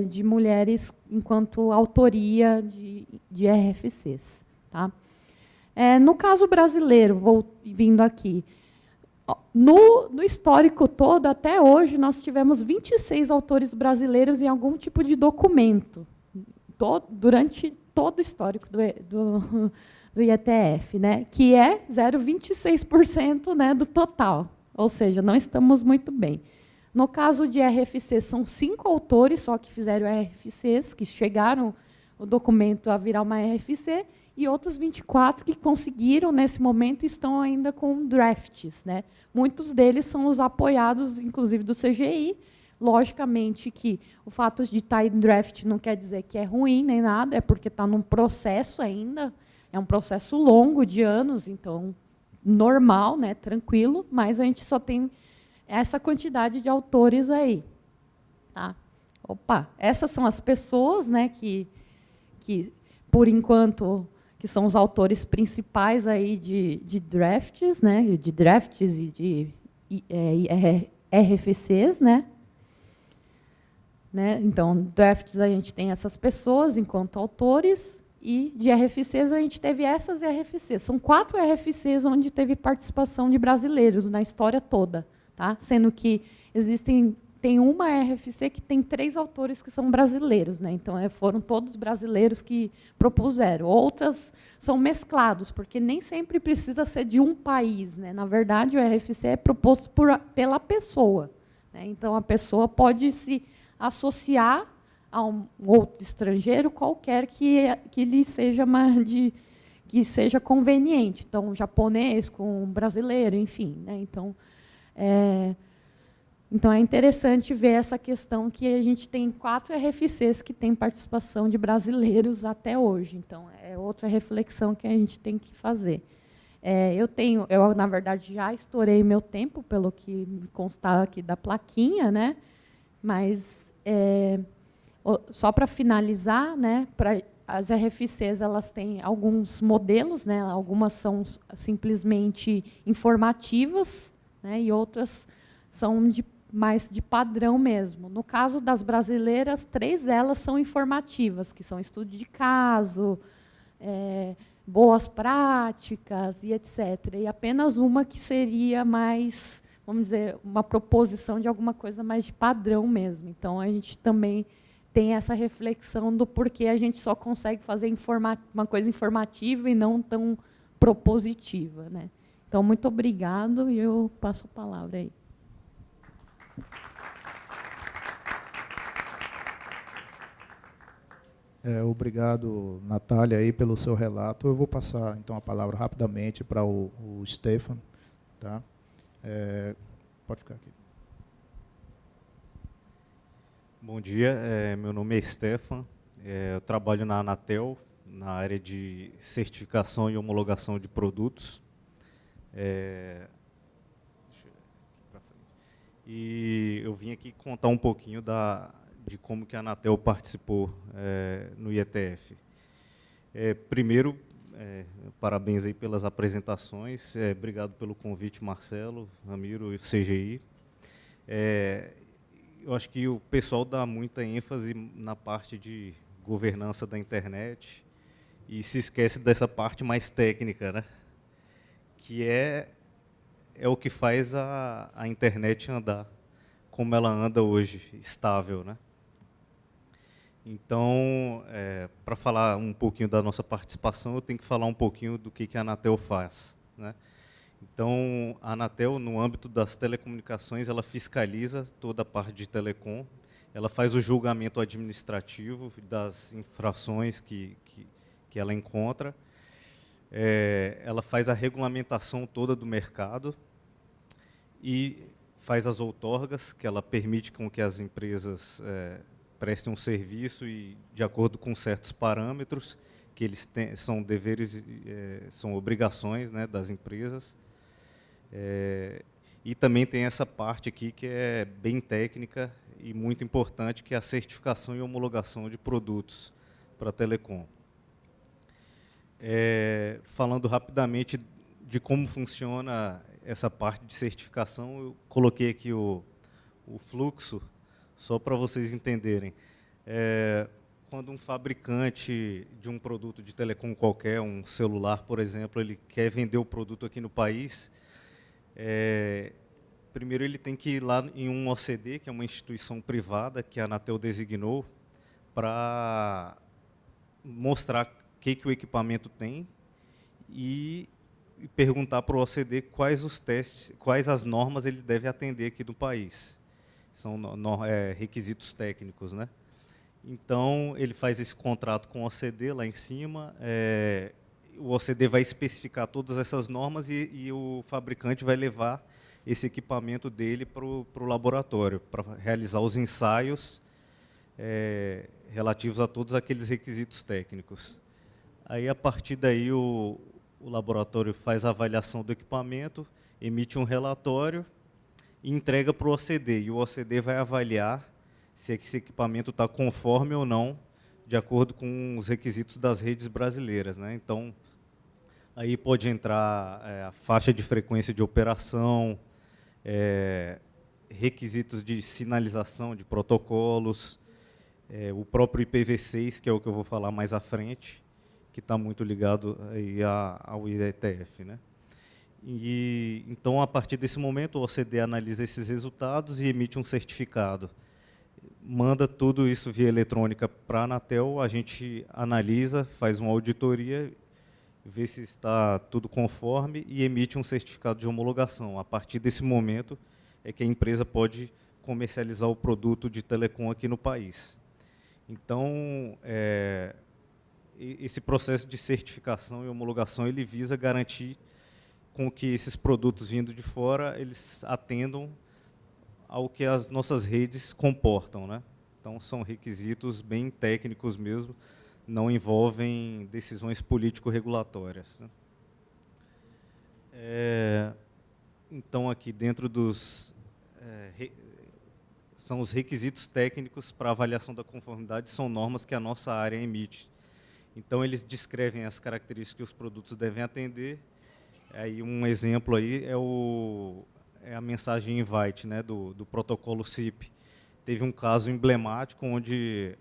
de mulheres enquanto autoria de RFCs. Tá? No caso brasileiro, vou vindo aqui, no histórico todo, até hoje, nós tivemos 26 autores brasileiros em algum tipo de documento, durante todo o histórico do IETF, né, que é 0,26%, né, do total, ou seja, não estamos muito bem. No caso de RFC, são 5 autores só que fizeram RFCs, que chegaram o documento a virar uma RFC, e outros 24 que conseguiram, nesse momento, estão ainda com drafts. Né? Muitos deles são os apoiados, inclusive, do CGI. Logicamente que o fato de estar em draft não quer dizer que é ruim nem nada, é porque está num processo ainda, é um processo longo de anos, então, normal, né, tranquilo, mas a gente só tem essa quantidade de autores aí. Tá? Opa, essas são as pessoas, né, que por enquanto, que são os autores principais aí de drafts, né, de drafts e de RFCs, né? Então, drafts a gente tem essas pessoas enquanto autores, e de RFCs a gente teve essas RFCs. São 4 RFCs onde teve participação de brasileiros na história toda, tá? Sendo que tem uma RFC que tem 3 autores que são brasileiros, né? Então, foram todos brasileiros que propuseram. Outras são mesclados, porque nem sempre precisa ser de um país. Né? Na verdade, o RFC é proposto pela pessoa. Né? Então, a pessoa pode se associar a um outro estrangeiro qualquer que lhe seja que seja conveniente. Então, um japonês com um brasileiro, enfim. Né? Então, é interessante ver essa questão que a gente tem 4 RFCs que têm participação de brasileiros até hoje. Então, é outra reflexão que a gente tem que fazer. Eu, na verdade, já estourei meu tempo, pelo que me constava aqui da plaquinha, né? Mas, só para finalizar, né, as RFCs elas têm alguns modelos, né? Algumas são simplesmente informativas, né, e outras são mais de padrão mesmo. No caso das brasileiras, 3 delas são informativas, que são estudo de caso, boas práticas e etc. E apenas uma que seria mais, vamos dizer, uma proposição de alguma coisa mais de padrão mesmo. Então, a gente também tem essa reflexão do porquê a gente só consegue fazer uma coisa informativa e não tão propositiva. Né? Então, muito obrigado, e eu passo a palavra aí. Obrigado, Natália, aí, pelo seu relato. Eu vou passar, então, a palavra rapidamente para o Stefan. Tá? Pode ficar aqui. Bom dia, meu nome é Stefan, eu trabalho na Anatel, na área de certificação e homologação de produtos. E eu vim aqui contar um pouquinho de como que a Anatel participou no IETF. Primeiro, parabéns aí pelas apresentações, obrigado pelo convite, Marcelo, Ramiro e o CGI. Eu acho que o pessoal dá muita ênfase na parte de governança da internet e se esquece dessa parte mais técnica, né? Que é o que faz a internet andar como ela anda hoje, estável, né? Então, para falar um pouquinho da nossa participação, eu tenho que falar um pouquinho do que a Anatel faz, né? Então, a Anatel, no âmbito das telecomunicações, ela fiscaliza toda a parte de telecom, ela faz o julgamento administrativo das infrações que ela encontra, Ela faz a regulamentação toda do mercado e faz as outorgas, que ela permite com que as empresas prestem um serviço e de acordo com certos parâmetros que eles têm, são deveres, são obrigações, né, das empresas. E também tem essa parte aqui que é bem técnica e muito importante, que é a certificação e homologação de produtos para telecom. Falando rapidamente de como funciona essa parte de certificação, eu coloquei aqui o fluxo, só para vocês entenderem. Quando um fabricante de um produto de telecom qualquer, um celular, por exemplo, ele quer vender o produto aqui no país, primeiro ele tem que ir lá em um OCD, que é uma instituição privada que a Anatel designou, para mostrar o que o equipamento tem e perguntar para o OCD quais os testes, quais as normas ele deve atender aqui do país. São requisitos técnicos, né? Então, ele faz esse contrato com o OCD lá em cima, o OCD vai especificar todas essas normas e o fabricante vai levar esse equipamento dele para o laboratório, para realizar os ensaios relativos a todos aqueles requisitos técnicos. Aí, a partir daí, o laboratório faz a avaliação do equipamento, emite um relatório e entrega para o OCD. E o OCD vai avaliar se esse equipamento está conforme ou não, de acordo com os requisitos das redes brasileiras, né? Então, aí pode entrar a faixa de frequência de operação, requisitos de sinalização de protocolos, o próprio IPv6, que é o que eu vou falar mais à frente, que está muito ligado aí ao IETF, né? E, então, a partir desse momento, o OCD analisa esses resultados e emite um certificado. Manda tudo isso via eletrônica para a Anatel, a gente analisa, faz uma auditoria, vê se está tudo conforme e emite um certificado de homologação. A partir desse momento é que a empresa pode comercializar o produto de telecom aqui no país. Então, esse processo de certificação e homologação ele visa garantir com que esses produtos vindo de fora eles atendam ao que as nossas redes comportam, né? Então, são requisitos bem técnicos mesmo, não envolvem decisões político-regulatórias, né? Então, aqui dentro dos... são os requisitos técnicos para avaliação da conformidade, são normas que a nossa área emite. Então, eles descrevem as características que os produtos devem atender. Aí, um exemplo aí é a mensagem invite, né, do protocolo SIP. Teve um caso emblemático onde,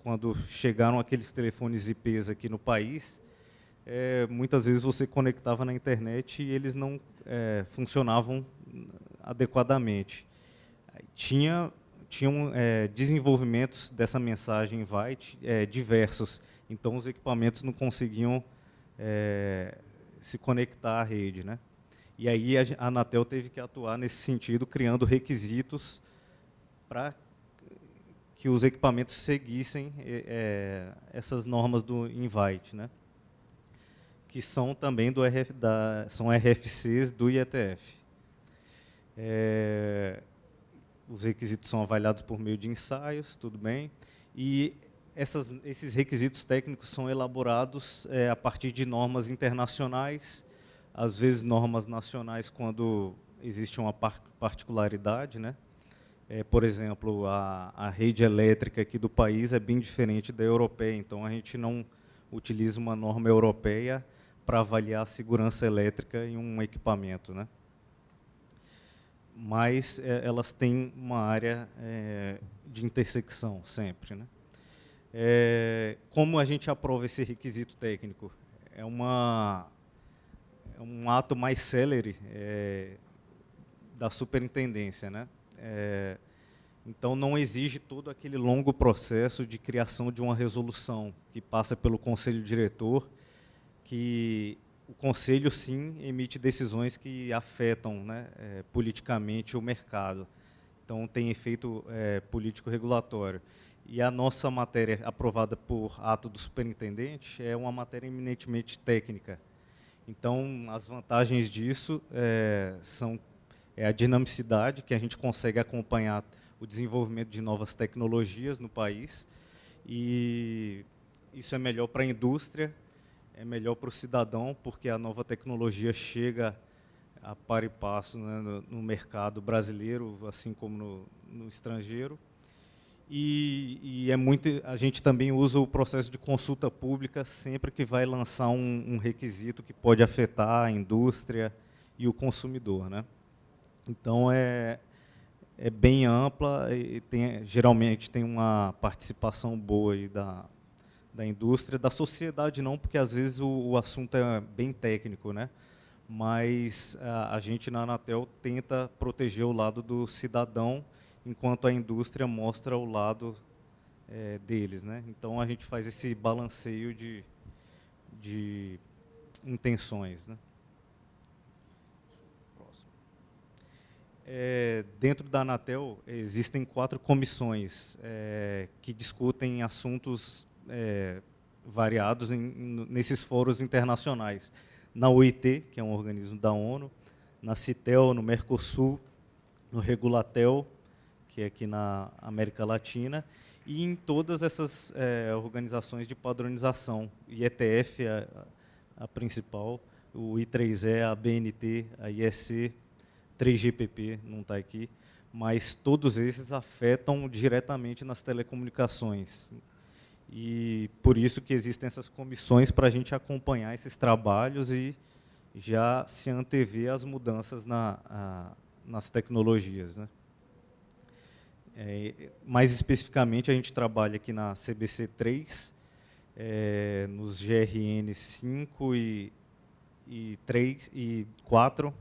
quando chegaram aqueles telefones IPs aqui no país, muitas vezes você conectava na internet e eles não funcionavam adequadamente. Tinham desenvolvimentos dessa mensagem invite diversos, então os equipamentos não conseguiam se conectar à rede, né? E aí a Anatel teve que atuar nesse sentido, criando requisitos para que os equipamentos seguissem essas normas do invite, né? Que são também são RFCs do IETF. Os requisitos são avaliados por meio de ensaios, tudo bem, e esses requisitos técnicos são elaborados a partir de normas internacionais, às vezes normas nacionais quando existe uma particularidade, né? Por exemplo, a rede elétrica aqui do país é bem diferente da europeia, então a gente não utiliza uma norma europeia para avaliar a segurança elétrica em um equipamento, né? Mas elas têm uma área de intersecção sempre, né? Como a gente aprova esse requisito técnico? É um ato mais célere da superintendência, né? Então, não exige todo aquele longo processo de criação de uma resolução que passa pelo conselho diretor, que o conselho, sim, emite decisões que afetam, né, politicamente o mercado. Então, tem efeito político-regulatório. E a nossa matéria aprovada por ato do superintendente é uma matéria eminentemente técnica. Então, as vantagens disso são a dinamicidade, que a gente consegue acompanhar o desenvolvimento de novas tecnologias no país, e isso é melhor para a indústria, é melhor para o cidadão, porque a nova tecnologia chega a par e passo, né, no mercado brasileiro, assim como no estrangeiro. E a gente também usa o processo de consulta pública sempre que vai lançar um requisito que pode afetar a indústria e o consumidor, né? Então, é bem ampla e geralmente tem uma participação boa aí da indústria, da sociedade não, porque às vezes o assunto é bem técnico, né? Mas a gente na Anatel tenta proteger o lado do cidadão, enquanto a indústria mostra o lado deles, né? Então, a gente faz esse balanceio de intenções, né? Próximo. Dentro da Anatel, existem 4 comissões que discutem assuntos variados nesses fóruns internacionais. Na OIT, que é um organismo da ONU, na CITEL, no Mercosul, no Regulatel, que é aqui na América Latina, e em todas essas organizações de padronização. IETF, a principal, o I3E, a BNT, a IEC, 3GPP, não está aqui, mas todos esses afetam diretamente nas telecomunicações. E por isso que existem essas comissões para a gente acompanhar esses trabalhos e já se antever as mudanças nas tecnologias, né? Mais especificamente, a gente trabalha aqui na CBC 3, nos GRN 5 e 3 e 4,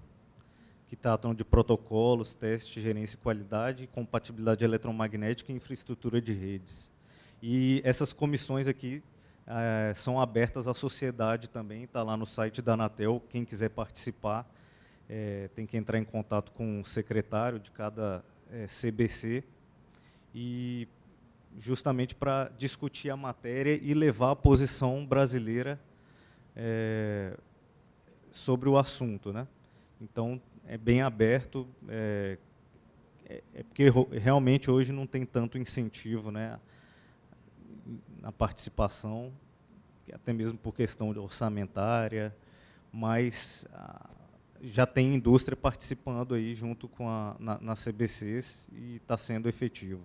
que tratam de protocolos, testes, gerência e qualidade, compatibilidade eletromagnética e infraestrutura de redes. E essas comissões aqui são abertas à sociedade também, está lá no site da Anatel, quem quiser participar tem que entrar em contato com o secretário de cada CBC, e justamente para discutir a matéria e levar a posição brasileira sobre o assunto, né? Então, é bem aberto, porque realmente hoje não tem tanto incentivo, né, na participação, até mesmo por questão orçamentária, mas já tem indústria participando aí junto com nas CBCs e está sendo efetivo.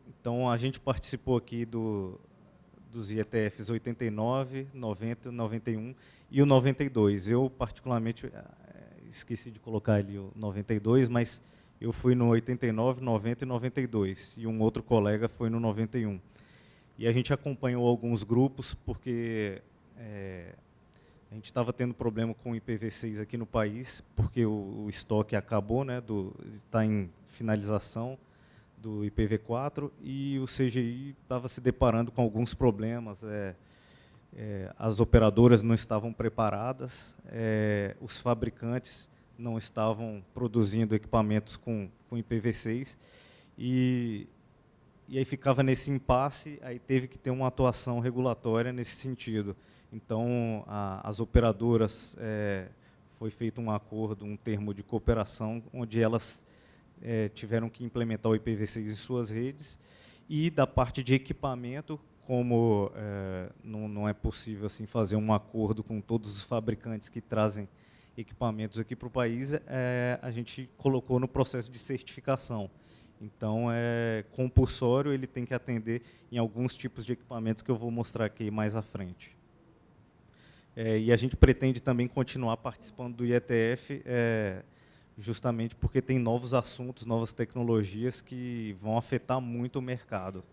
Então, a gente participou aqui dos IETFs 89, 90, 91 e o 92. Eu, particularmente, esqueci de colocar ali o 92, mas eu fui no 89, 90 e 92, e um outro colega foi no 91. E a gente acompanhou alguns grupos, porque a gente estava tendo problema com o IPv6 aqui no país, porque o estoque acabou, né, está em finalização do IPv4, e o CGI estava se deparando com alguns problemas. As operadoras não estavam preparadas, os fabricantes não estavam produzindo equipamentos com IPv6, e aí ficava nesse impasse, aí teve que ter uma atuação regulatória nesse sentido. Então, as operadoras, foi feito um acordo, um termo de cooperação, onde elas tiveram que implementar o IPv6 em suas redes, e da parte de equipamento, como não é possível assim fazer um acordo com todos os fabricantes que trazem equipamentos aqui para o país, a gente colocou no processo de certificação. Então, é compulsório, ele tem que atender em alguns tipos de equipamentos que eu vou mostrar aqui mais à frente. E a gente pretende também continuar participando do IETF, justamente porque tem novos assuntos, novas tecnologias que vão afetar muito o mercado.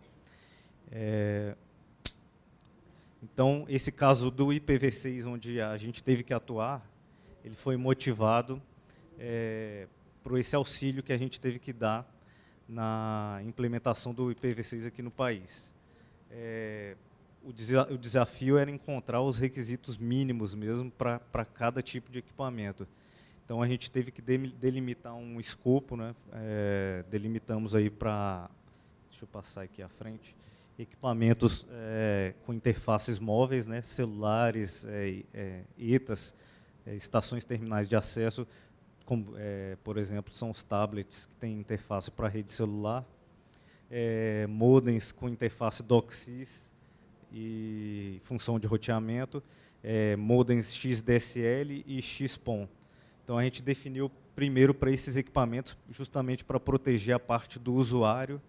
Então, esse caso do IPv6, onde a gente teve que atuar, ele foi motivado por esse auxílio que a gente teve que dar na implementação do IPv6 aqui no país. O desafio era encontrar os requisitos mínimos mesmo para cada tipo de equipamento. Então, a gente teve que delimitar um escopo, né? Delimitamos aí para... Deixa eu passar aqui à frente. equipamentos com interfaces móveis, né, celulares, ETAs, estações terminais de acesso, como, por exemplo, são os tablets que têm interface para rede celular, modems com interface DOCSIS e função de roteamento, modems XDSL e XPON. Então, a gente definiu primeiro para esses equipamentos, justamente para proteger a parte do usuário.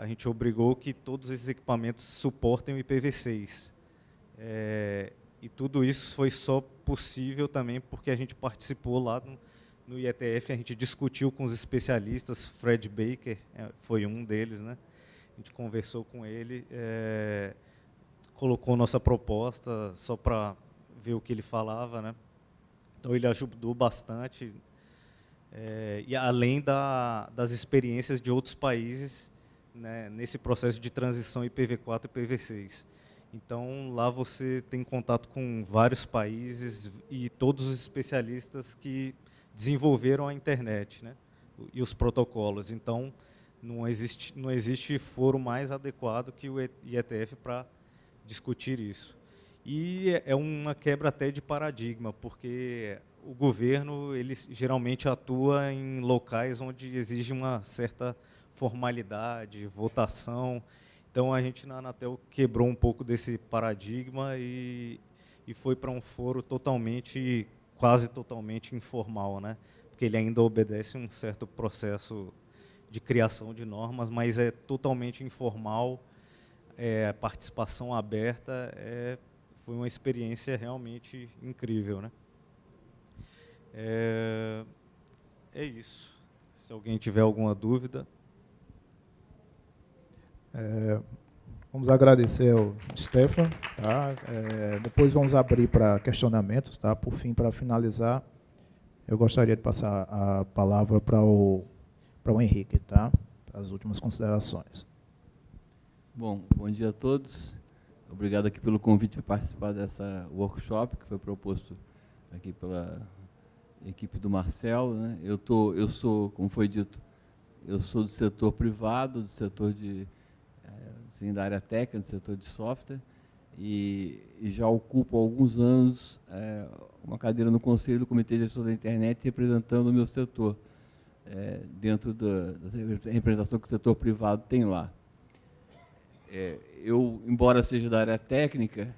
A gente obrigou que todos esses equipamentos suportem o IPv6. E tudo isso foi só possível também porque a gente participou lá no IETF, a gente discutiu com os especialistas, Fred Baker foi um deles, né? A gente conversou com ele, colocou nossa proposta só para ver o que ele falava, né? Então, ele ajudou bastante, e além das experiências de outros países, né, nesse processo de transição IPv4 e IPv6. Então, lá você tem contato com vários países e todos os especialistas que desenvolveram a internet, né, e os protocolos. Então, não existe foro mais adequado que o IETF para discutir isso. E é uma quebra até de paradigma, porque o governo ele geralmente atua em locais onde exige uma certa formalidade, votação. Então, a gente na Anatel quebrou um pouco desse paradigma e foi para um foro quase totalmente informal, né? Porque ele ainda obedece um certo processo de criação de normas, mas é totalmente informal, a participação aberta, foi uma experiência realmente incrível, né? É isso. Se alguém tiver alguma dúvida. Vamos agradecer ao Stefan. Tá? Depois vamos abrir para questionamentos. Tá? Por fim, para finalizar, eu gostaria de passar a palavra para o Henrique, tá? Para as últimas considerações. Bom dia a todos. Obrigado aqui pelo convite para participar dessa workshop que foi proposto aqui pela equipe do Marcelo, né? Eu sou, como foi dito, eu sou do setor privado, do setor da área técnica, do setor de software, e já ocupo há alguns anos uma cadeira no Conselho do Comitê de Gestão da Internet, representando o meu setor, dentro da representação que o setor privado tem lá. Eu, embora seja da área técnica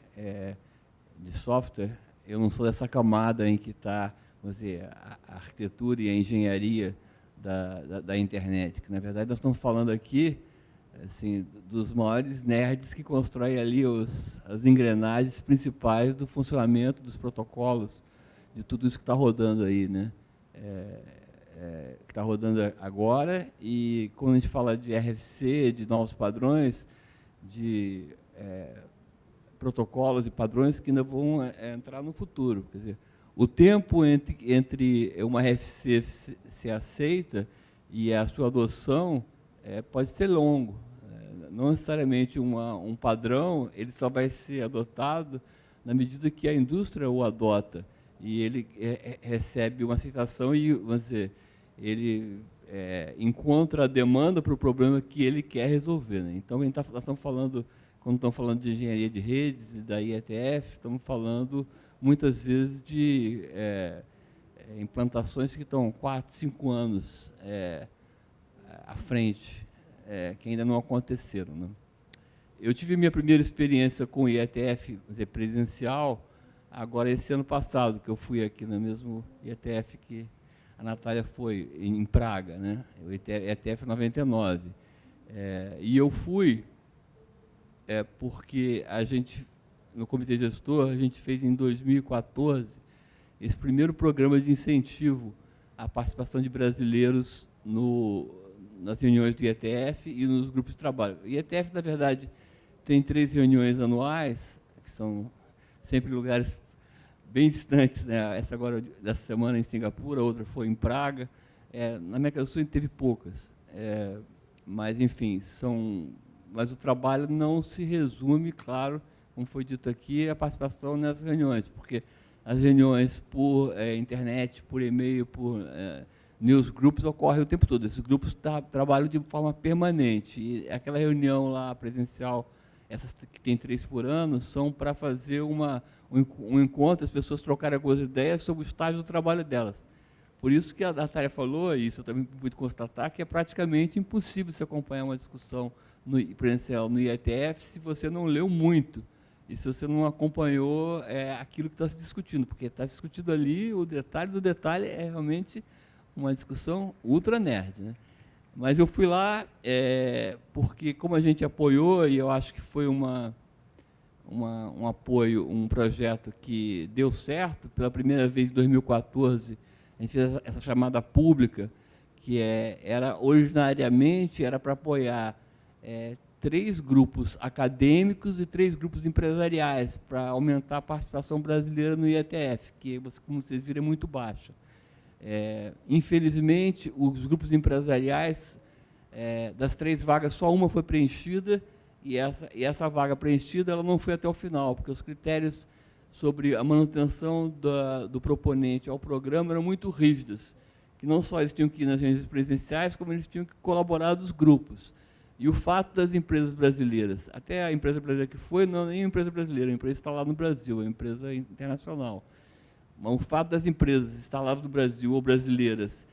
de software, eu não sou dessa camada em que está, vamos dizer, a arquitetura e a engenharia da internet, que na verdade nós estamos falando aqui assim, dos maiores nerds que constroem ali as engrenagens principais do funcionamento dos protocolos, de tudo isso que está rodando aí, né? Que está rodando agora, e quando a gente fala de RFC, de novos padrões, de protocolos e padrões que ainda vão entrar no futuro. Quer dizer, o tempo entre uma RFC ser aceita e a sua adoção pode ser longo. Não necessariamente um padrão, ele só vai ser adotado na medida que a indústria o adota e ele recebe uma aceitação e, vamos dizer, ele encontra a demanda para o problema que ele quer resolver, né? Então, nós estamos falando, quando estamos falando de engenharia de redes e da IETF, estamos falando muitas vezes de implantações que estão 4, 5 anos à frente, que ainda não aconteceram, né? Eu tive minha primeira experiência com o IETF, vamos dizer, presencial, agora esse ano passado, que eu fui aqui no mesmo IETF que a Natália foi, em Praga, né? O IETF 99. E eu fui porque a gente, no Comitê Gestor, a gente fez em 2014 esse primeiro programa de incentivo à participação de brasileiros nas reuniões do IETF e nos grupos de trabalho. O IETF, na verdade, tem 3 reuniões anuais, que são sempre lugares bem distantes, né? Essa agora, dessa semana, em Singapura, a outra foi em Praga. Na América do Sul teve poucas. Mas, enfim, mas o trabalho não se resume, claro, como foi dito aqui, a participação nessas reuniões, porque as reuniões por internet, por e-mail, por newsgroups ocorrem o tempo todo. Esses grupos trabalham de forma permanente. E aquela reunião lá presencial, essas que tem 3 por ano, são para fazer um encontro, as pessoas trocarem algumas ideias sobre o estágio do trabalho delas. Por isso que a Natália falou, e isso eu também pude constatar, que é praticamente impossível se acompanhar uma discussão presencial no IETF se você não leu muito e se você não acompanhou aquilo que está se discutindo, porque está se discutindo ali, o detalhe do detalhe é realmente uma discussão ultra nerd, né? Mas eu fui lá porque, como a gente apoiou, e eu acho que foi um apoio, um projeto que deu certo, pela primeira vez em 2014, a gente fez essa chamada pública, que originariamente era para apoiar 3 grupos acadêmicos e 3 grupos empresariais, para aumentar a participação brasileira no IETF, que, como vocês viram, é muito baixa. Infelizmente, os grupos empresariais, das 3 vagas, só uma foi preenchida, e essa vaga preenchida ela não foi até o final, porque os critérios sobre a manutenção do proponente ao programa eram muito rígidos, que não só eles tinham que ir nas reuniões presenciais, como eles tinham que colaborar dos grupos. E o fato das empresas brasileiras, até a empresa brasileira que foi, não é nem uma empresa brasileira, a empresa está lá no Brasil, é uma empresa internacional. Mas o fato das empresas instaladas no Brasil ou brasileiras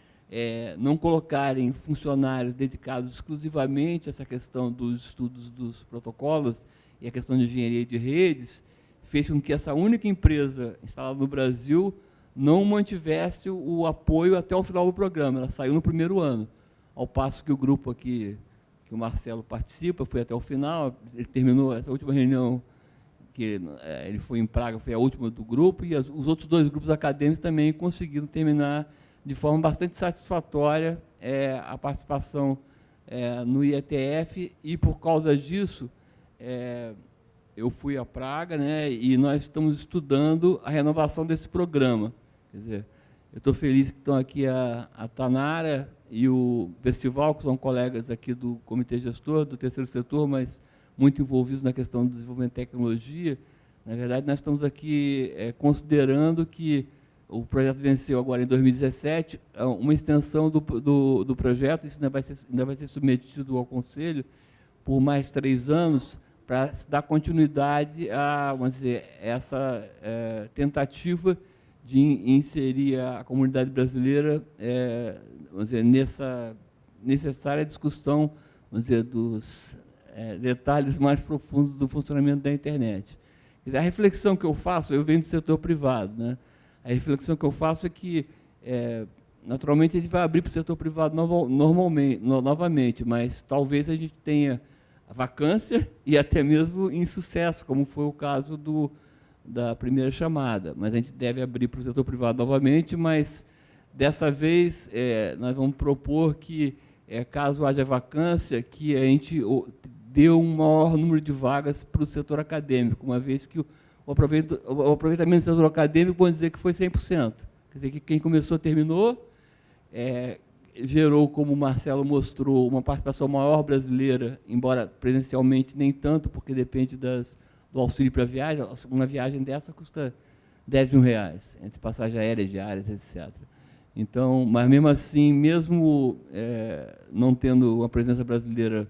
não colocarem funcionários dedicados exclusivamente a essa questão dos estudos dos protocolos e a questão de engenharia de redes, fez com que essa única empresa instalada no Brasil não mantivesse o apoio até o final do programa. Ela saiu no primeiro ano, ao passo que o grupo aqui, que o Marcelo participa, foi até o final, ele terminou essa última reunião, que ele foi em Praga, foi a última do grupo, e os outros 2 grupos acadêmicos também conseguiram terminar de forma bastante satisfatória a participação no IETF, e por causa disso, eu fui a Praga, né, e nós estamos estudando a renovação desse programa. Quer dizer, eu estou feliz que estão aqui a Tanara e o Percival, que são colegas aqui do Comitê Gestor, do terceiro setor, mas muito envolvidos na questão do desenvolvimento de tecnologia. Na verdade, nós estamos aqui considerando que o projeto venceu agora em 2017, uma extensão do projeto, isso ainda vai ser submetido ao Conselho por mais 3 anos, para dar continuidade a, vamos dizer, essa tentativa de inserir a comunidade brasileira, vamos dizer, nessa necessária discussão, vamos dizer, dos detalhes mais profundos do funcionamento da internet. A reflexão que eu faço, eu venho do setor privado, né? A reflexão que eu faço é que, naturalmente, a gente vai abrir para o setor privado novamente, mas talvez a gente tenha vacância e até mesmo insucesso, como foi o caso da primeira chamada. Mas a gente deve abrir para o setor privado novamente, mas dessa vez nós vamos propor que, caso haja vacância, que a gente dê um maior número de vagas para o setor acadêmico, uma vez que o aproveitamento do setor acadêmico, vamos dizer que foi 100%. Quer dizer, que quem começou terminou, gerou, como o Marcelo mostrou, uma participação maior brasileira, embora presencialmente nem tanto, porque depende do auxílio para a viagem. Uma viagem dessa custa R$10 mil, entre passagem aérea, diárias, etc. Então, mas mesmo assim, mesmo não tendo uma presença brasileira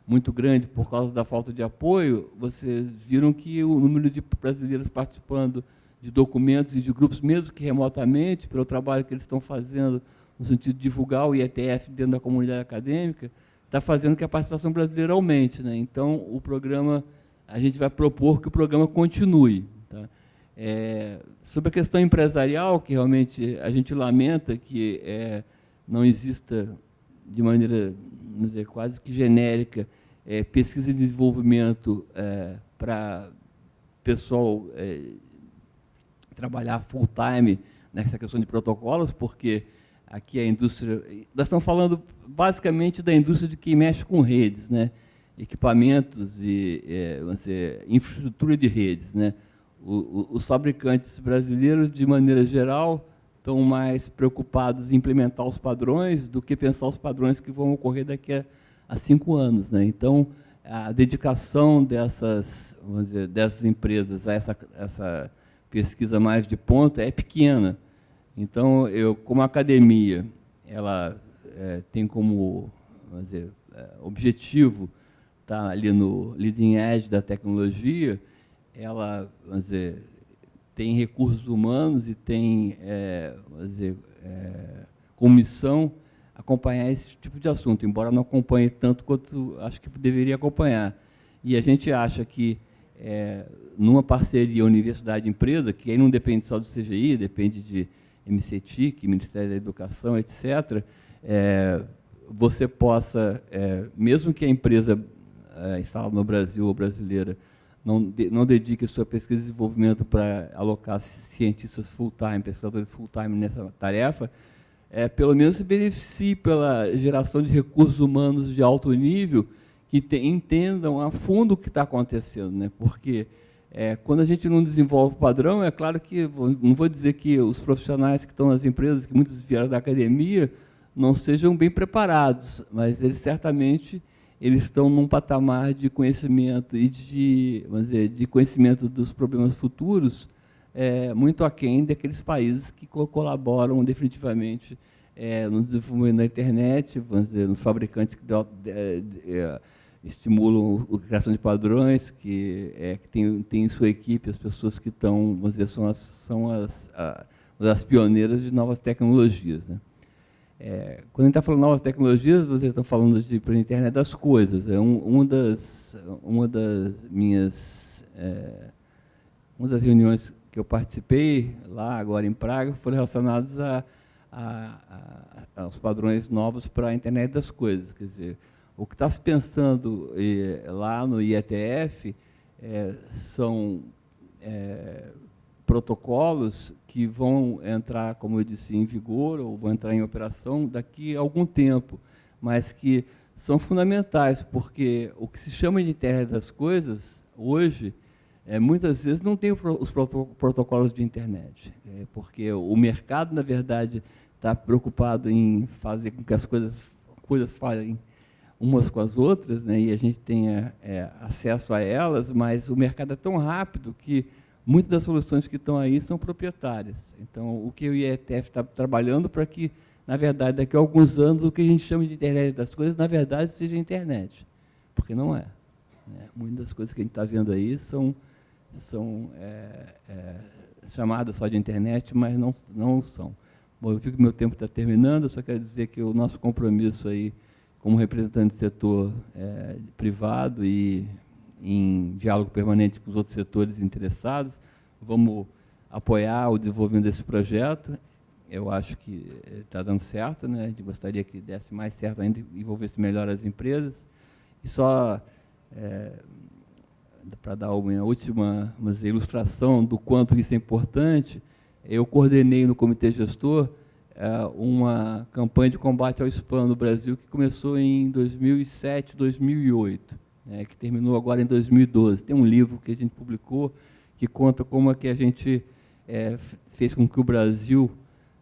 muito grande por causa da falta de apoio, vocês viram que o número de brasileiros participando de documentos e de grupos, mesmo que remotamente, pelo trabalho que eles estão fazendo no sentido de divulgar o IETF dentro da comunidade acadêmica, está fazendo que a participação brasileira aumente, né? Então, o programa, a gente vai propor que o programa continue. Tá? Sobre a questão empresarial, que realmente a gente lamenta que não exista, de maneira, vamos dizer, quase que genérica, pesquisa e desenvolvimento para pessoal trabalhar full-time nessa questão de protocolos, porque aqui a indústria... Nós estamos falando basicamente da indústria de quem mexe com redes, né? Equipamentos e vamos dizer, infraestrutura de redes, né? Os fabricantes brasileiros, de maneira geral, estão mais preocupados em implementar os padrões do que pensar os padrões que vão ocorrer daqui a 5 anos, né? Então, a dedicação dessas, vamos dizer, dessas empresas a essa pesquisa mais de ponta é pequena. Então, eu, como academia, ela tem como, vamos dizer, objetivo estar ali no leading edge da tecnologia, ela, vamos dizer, tem recursos humanos e tem, vamos dizer, como missão acompanhar esse tipo de assunto, embora não acompanhe tanto quanto acho que deveria acompanhar. E a gente acha que, numa parceria universidade-empresa, que aí não depende só do CGI, depende de MCTIC, Ministério da Educação, etc., você possa, mesmo que a empresa instalada no Brasil ou brasileira não dedique sua pesquisa e desenvolvimento para alocar cientistas full-time, pesquisadores full-time nessa tarefa, pelo menos se beneficie pela geração de recursos humanos de alto nível que entendam a fundo o que está acontecendo, né? Porque quando a gente não desenvolve o padrão, é claro que, não vou dizer que os profissionais que estão nas empresas, que muitos vieram da academia, não sejam bem preparados, mas eles certamente estão num patamar de conhecimento e vamos dizer, de conhecimento dos problemas futuros muito aquém daqueles países que colaboram definitivamente no desenvolvimento da internet, vamos dizer, nos fabricantes que estimulam a criação de padrões, que tem em sua equipe as pessoas que estão, vamos dizer, são as pioneiras de novas tecnologias, né? Quando a gente está falando de novas tecnologias, vocês estão falando de internet das coisas. Uma das reuniões que eu participei lá agora em Praga foram relacionadas aos padrões novos para a internet das coisas. Quer dizer, o que está se pensando lá no IETF são protocolos que vão entrar, como eu disse, em vigor ou vão entrar em operação daqui a algum tempo, mas que são fundamentais, porque o que se chama de internet das coisas, hoje, muitas vezes não tem os protocolos de internet, porque o mercado, na verdade, está preocupado em fazer com que as coisas falem umas com as outras, né, e a gente tenha acesso a elas, mas o mercado é tão rápido que muitas das soluções que estão aí são proprietárias. Então, o que o IETF está trabalhando para que, na verdade, daqui a alguns anos, o que a gente chama de internet das coisas, na verdade, seja internet, porque não é. Muitas das coisas que a gente está vendo aí são chamadas só de internet, mas não são. Bom, eu vi que meu tempo está terminando, eu só quero dizer que o nosso compromisso aí, como representante do setor privado e em diálogo permanente com os outros setores interessados, vamos apoiar o desenvolvimento desse projeto. Eu acho que está dando certo, né? A gente gostaria que desse mais certo ainda, envolvesse melhor as empresas. E só para dar uma última ilustração do quanto isso é importante, eu coordenei no comitê gestor uma campanha de combate ao spam no Brasil que começou em 2007, 2008. Que terminou agora em 2012. Tem um livro que a gente publicou que conta como é que a gente fez com que o Brasil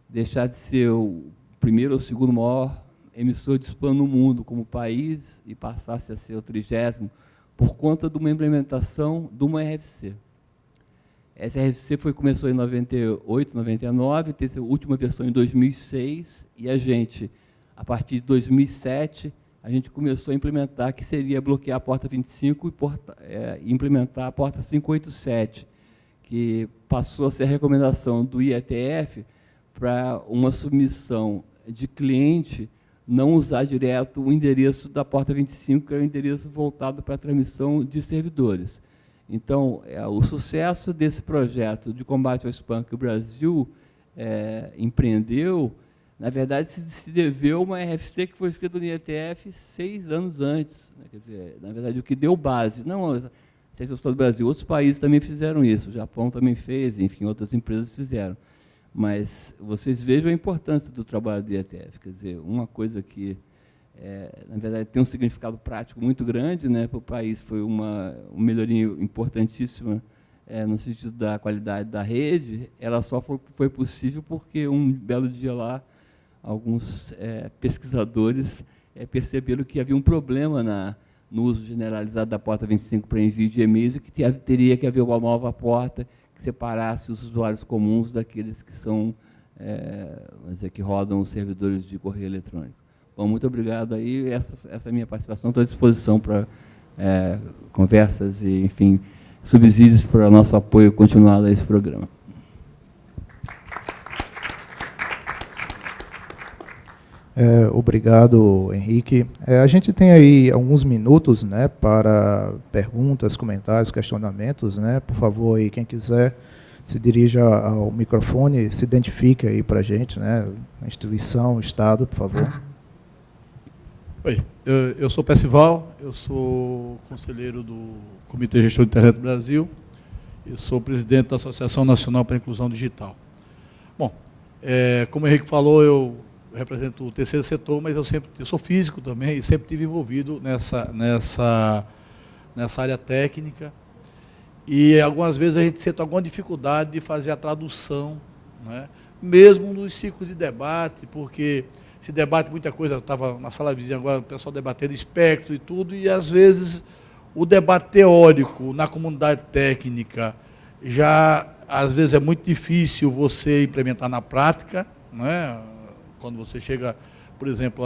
deixasse de ser o primeiro ou segundo maior emissor de spam no mundo como país e passasse a ser o 30º por conta de uma implementação de uma RFC. Essa RFC começou em 98, 99, teve a última versão em 2006 e a gente, a partir de 2007, a gente começou a implementar, que seria bloquear a porta 25 e implementar a porta 587, que passou a ser a recomendação do IETF para uma submissão de cliente não usar direto o endereço da porta 25, que é o endereço voltado para a transmissão de servidores. Então, o sucesso desse projeto de combate ao spam que o Brasil empreendeu, na verdade, se deveu a uma RFC que foi escrita no IETF 6 anos antes. Né? Quer dizer, na verdade, o que deu base, não a só do Brasil, outros países também fizeram isso, o Japão também fez, enfim, outras empresas fizeram. Mas vocês vejam a importância do trabalho do IETF. Quer dizer, uma coisa que, na verdade, tem um significado prático muito grande, né, para o país, foi uma melhoria importantíssima no sentido da qualidade da rede, ela só foi possível porque um belo dia lá, alguns pesquisadores perceberam que havia um problema no uso generalizado da porta 25 para envio de e-mails e que teria que haver uma nova porta que separasse os usuários comuns daqueles que são vamos dizer, que rodam os servidores de correio eletrônico. Bom, muito obrigado aí. Essa é a minha participação. Estou à disposição para conversas e, enfim, subsídios para o nosso apoio continuado a esse programa. Obrigado, Henrique. A gente tem aí alguns minutos, né, para perguntas, comentários, questionamentos, né? Por favor, aí, quem quiser, se dirija ao microfone, se identifique aí para a gente, né? A instituição, o Estado, por favor. Oi, eu sou Percival, eu sou conselheiro do Comitê Gestor de Internet do Brasil e sou presidente da Associação Nacional para a Inclusão Digital. Bom, como o Henrique falou, eu represento o terceiro setor, mas eu sou físico também e sempre estive envolvido nessa área técnica. E algumas vezes a gente sente alguma dificuldade de fazer a tradução, né? Mesmo nos ciclos de debate, porque se debate muita coisa, estava na sala vizinha agora, o pessoal debatendo espectro e tudo, e às vezes o debate teórico na comunidade técnica já, às vezes, é muito difícil você implementar na prática, né? Quando você chega, por exemplo,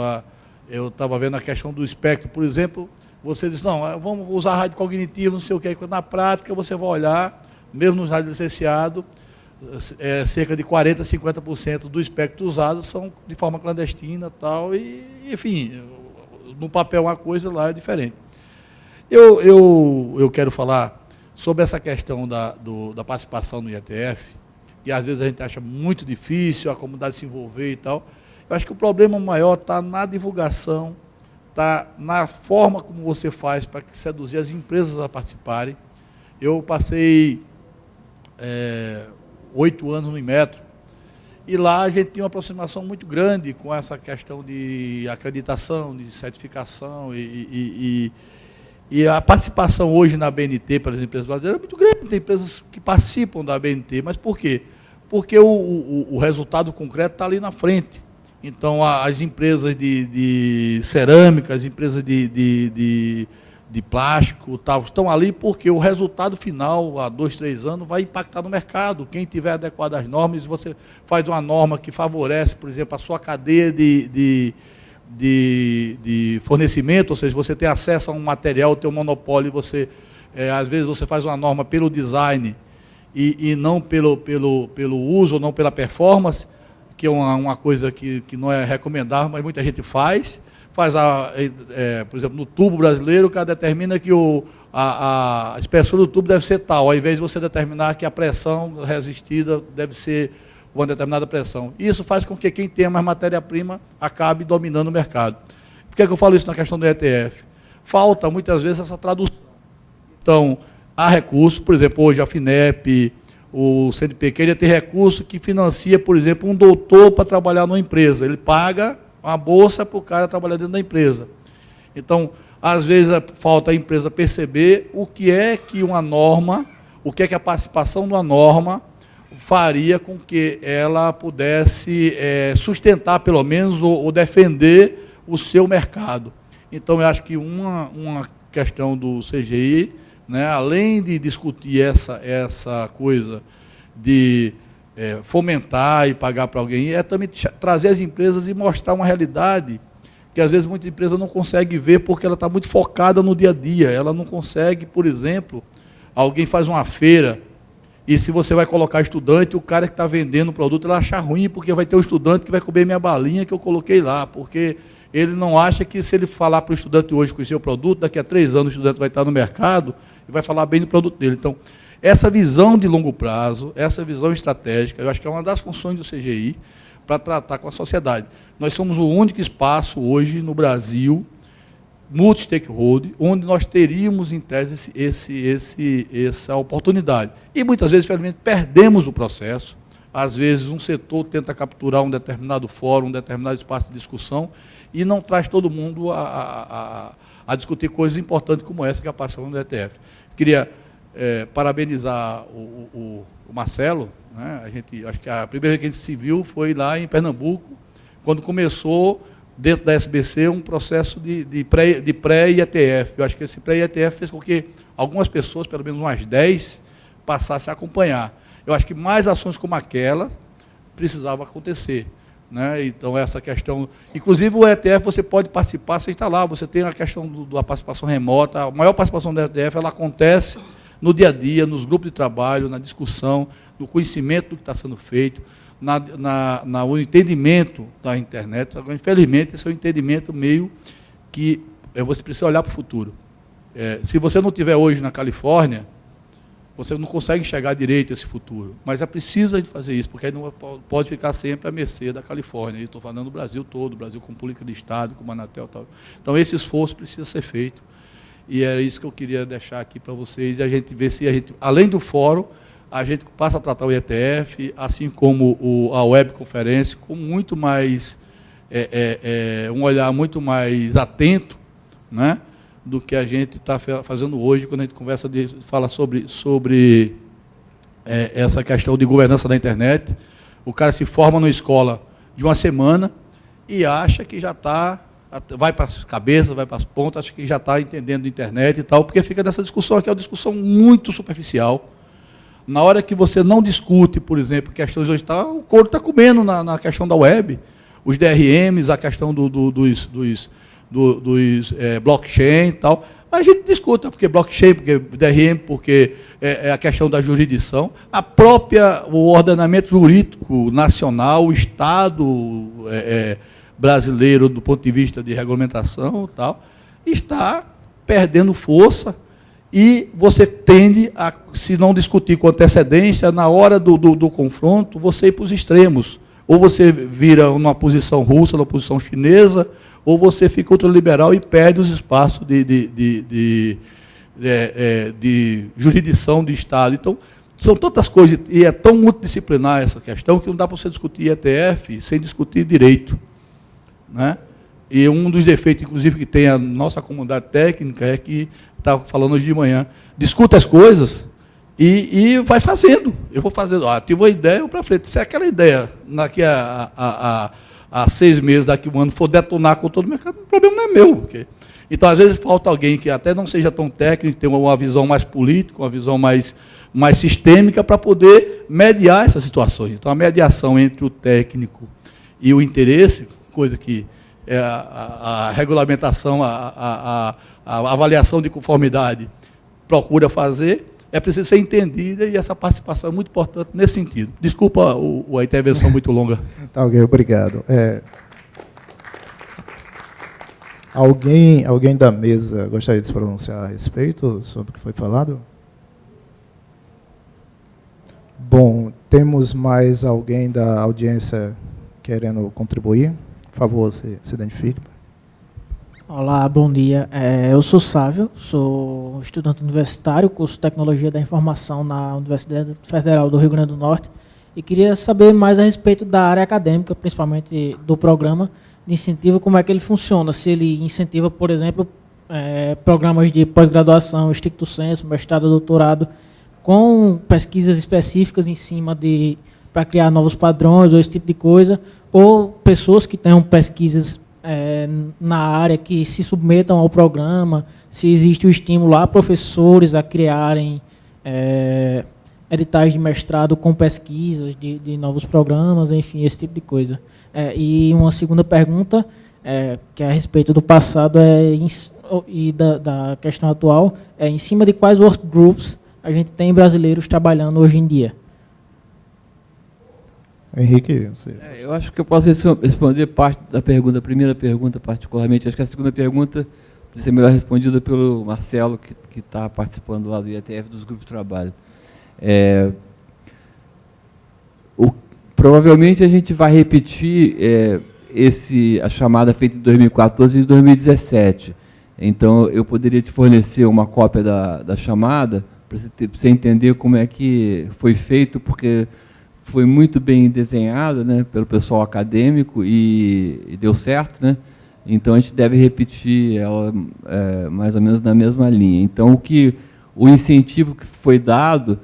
eu estava vendo a questão do espectro, por exemplo, você diz, não, vamos usar rádio cognitivo, não sei o que, na prática você vai olhar, mesmo nos rádios licenciados, cerca de 40%, 50% do espectro usado são de forma clandestina tal, e, enfim, no papel uma coisa, lá é diferente. Eu quero falar sobre essa questão da participação no IETF, que às vezes a gente acha muito difícil a comunidade se envolver e tal. Eu acho que o problema maior está na divulgação, está na forma como você faz para seduzir as empresas a participarem. Eu passei 8 anos no Inmetro, e lá a gente tinha uma aproximação muito grande com essa questão de acreditação, de certificação, e a participação hoje na ABNT para as empresas brasileiras é muito grande. Tem empresas que participam da ABNT, mas por quê? Porque o resultado concreto está ali na frente. Então, as empresas de cerâmica, as empresas de plástico, tal, estão ali porque o resultado final, há 2, 3 anos, vai impactar no mercado. Quem tiver adequado às normas, você faz uma norma que favorece, por exemplo, a sua cadeia de fornecimento, ou seja, você tem acesso a um material, tem um monopólio, você, às vezes, você faz uma norma pelo design e não pelo uso, ou não pela performance, que é uma coisa que não é recomendável, mas muita gente faz, por exemplo, no tubo brasileiro, o cara determina que a espessura do tubo deve ser tal, ao invés de você determinar que a pressão resistida deve ser uma determinada pressão. Isso faz com que quem tenha mais matéria-prima acabe dominando o mercado. Por que eu falo isso na questão do ETF? Falta, muitas vezes, essa tradução. Então, há recursos, por exemplo, hoje a FINEP, o CNPq, ele tem recurso que financia, por exemplo, um doutor para trabalhar numa empresa. Ele paga uma bolsa para o cara trabalhar dentro da empresa. Então, às vezes, falta a empresa perceber o que é que uma norma, o que é que a participação de uma norma faria com que ela pudesse sustentar, pelo menos, ou defender o seu mercado. Então, eu acho que uma questão do CGI, né, além de discutir essa coisa de fomentar e pagar para alguém, é também trazer as empresas e mostrar uma realidade que, às vezes, muita empresa não consegue ver porque ela está muito focada no dia a dia. Ela não consegue, por exemplo, alguém faz uma feira, e se você vai colocar estudante, o cara que está vendendo o produto, ele acha ruim, porque vai ter um estudante que vai comer minha balinha que eu coloquei lá, porque ele não acha que, se ele falar para o estudante hoje conhecer o produto, daqui a 3 anos o estudante vai estar no mercado e vai falar bem do produto dele. Então, essa visão de longo prazo, essa visão estratégica, eu acho que é uma das funções do CGI para tratar com a sociedade. Nós somos o único espaço hoje no Brasil, multi-stakeholder, onde nós teríamos, em tese, essa oportunidade. E, muitas vezes, infelizmente, perdemos o processo. Às vezes, um setor tenta capturar um determinado fórum, um determinado espaço de discussão, e não traz todo mundo a discutir coisas importantes como essa, que é a participação do ETF. Queria parabenizar o Marcelo, né? Acho que a primeira vez que a gente se viu foi lá em Pernambuco, quando começou, dentro da SBC, um processo de pré-IETF. Eu acho que esse pré-IETF fez com que algumas pessoas, pelo menos umas 10, passassem a acompanhar. Eu acho que mais ações como aquela precisava acontecer. Né? Então, essa questão... Inclusive, o ETF, você pode participar, você está lá, você tem a questão da participação remota, a maior participação do ETF, ela acontece no dia a dia, nos grupos de trabalho, na discussão, no conhecimento do que está sendo feito, no entendimento da internet. Agora, infelizmente, esse é um entendimento meio que você precisa olhar para o futuro. Se você não estiver hoje na Califórnia, você não consegue enxergar direito esse futuro. Mas é preciso a gente fazer isso, porque aí não pode ficar sempre à mercê da Califórnia. Estou falando do Brasil todo, o Brasil com política de Estado, com o Anatel e tal. Então, esse esforço precisa ser feito. E é isso que eu queria deixar aqui para vocês. E a gente ver se a gente, além do fórum, a gente passa a tratar o ETF, assim como a webconferência, com muito mais, um olhar muito mais atento, né, do que a gente está fazendo hoje, quando a gente fala sobre essa questão de governança da internet. O cara se forma numa escola de uma semana e acha que já está, vai para as cabeças, vai para as pontas, acha que já está entendendo a internet e tal, porque fica nessa discussão aqui, é uma discussão muito superficial. Na hora que você não discute, por exemplo, questões hoje, o couro está comendo na questão da web, os DRMs, a questão dos blockchain e tal. A gente discute, porque blockchain, porque DRM, porque é a questão da jurisdição, o ordenamento jurídico nacional, o Estado brasileiro, do ponto de vista de regulamentação e tal, está perdendo força. E você tende a, se não discutir com antecedência, na hora do confronto, você ir para os extremos. Ou você vira numa posição russa, numa posição chinesa, ou você fica ultraliberal e perde os espaços de jurisdição de Estado. Então, são tantas coisas, e é tão multidisciplinar essa questão, que não dá para você discutir ETF sem discutir direito. Né? E um dos defeitos, inclusive, que tem a nossa comunidade técnica é que, estava falando hoje de manhã, discuta as coisas e vai fazendo. Eu vou fazendo, tive uma ideia, eu para frente. Se aquela ideia, daqui a 6 meses, daqui a um ano, for detonar com todo o mercado, o problema não é meu. Porque... Então, às vezes, falta alguém que até não seja tão técnico, tenha uma visão mais política, uma visão mais sistêmica, para poder mediar essas situações. Então, a mediação entre o técnico e o interesse, coisa que a regulamentação, a avaliação de conformidade procura fazer, é preciso ser entendida, e essa participação é muito importante nesse sentido. Desculpa a intervenção muito longa. Tá, ok, obrigado. Alguém da mesa gostaria de se pronunciar a respeito sobre o que foi falado? Bom, temos mais alguém da audiência querendo contribuir? Por favor, se identifique. Olá, bom dia. Eu sou Sávio, sou estudante universitário, curso de Tecnologia da Informação na Universidade Federal do Rio Grande do Norte, e queria saber mais a respeito da área acadêmica, principalmente do programa de incentivo, como é que ele funciona, se ele incentiva, por exemplo, programas de pós-graduação, stricto sensu, mestrado, doutorado, com pesquisas específicas em cima para criar novos padrões ou esse tipo de coisa, ou pessoas que tenham pesquisas na área que se submetam ao programa, se existe o estímulo a professores a criarem editais de mestrado com pesquisas de novos programas, enfim, esse tipo de coisa. E uma segunda pergunta, que é a respeito do passado e da questão atual, em cima de quais workgroups a gente tem brasileiros trabalhando hoje em dia. Henrique, você... eu acho que eu posso responder parte da pergunta, a primeira pergunta particularmente. Acho que a segunda pergunta precisa ser melhor respondida pelo Marcelo, que está participando lá do IETF, dos grupos de trabalho. Provavelmente a gente vai repetir a chamada feita em 2014 e 2017. Então, eu poderia te fornecer uma cópia da chamada, para você entender como é que foi feito, porque foi muito bem desenhada, né, pelo pessoal acadêmico e deu certo, né? Então, a gente deve repetir ela mais ou menos na mesma linha. Então, o incentivo que foi dado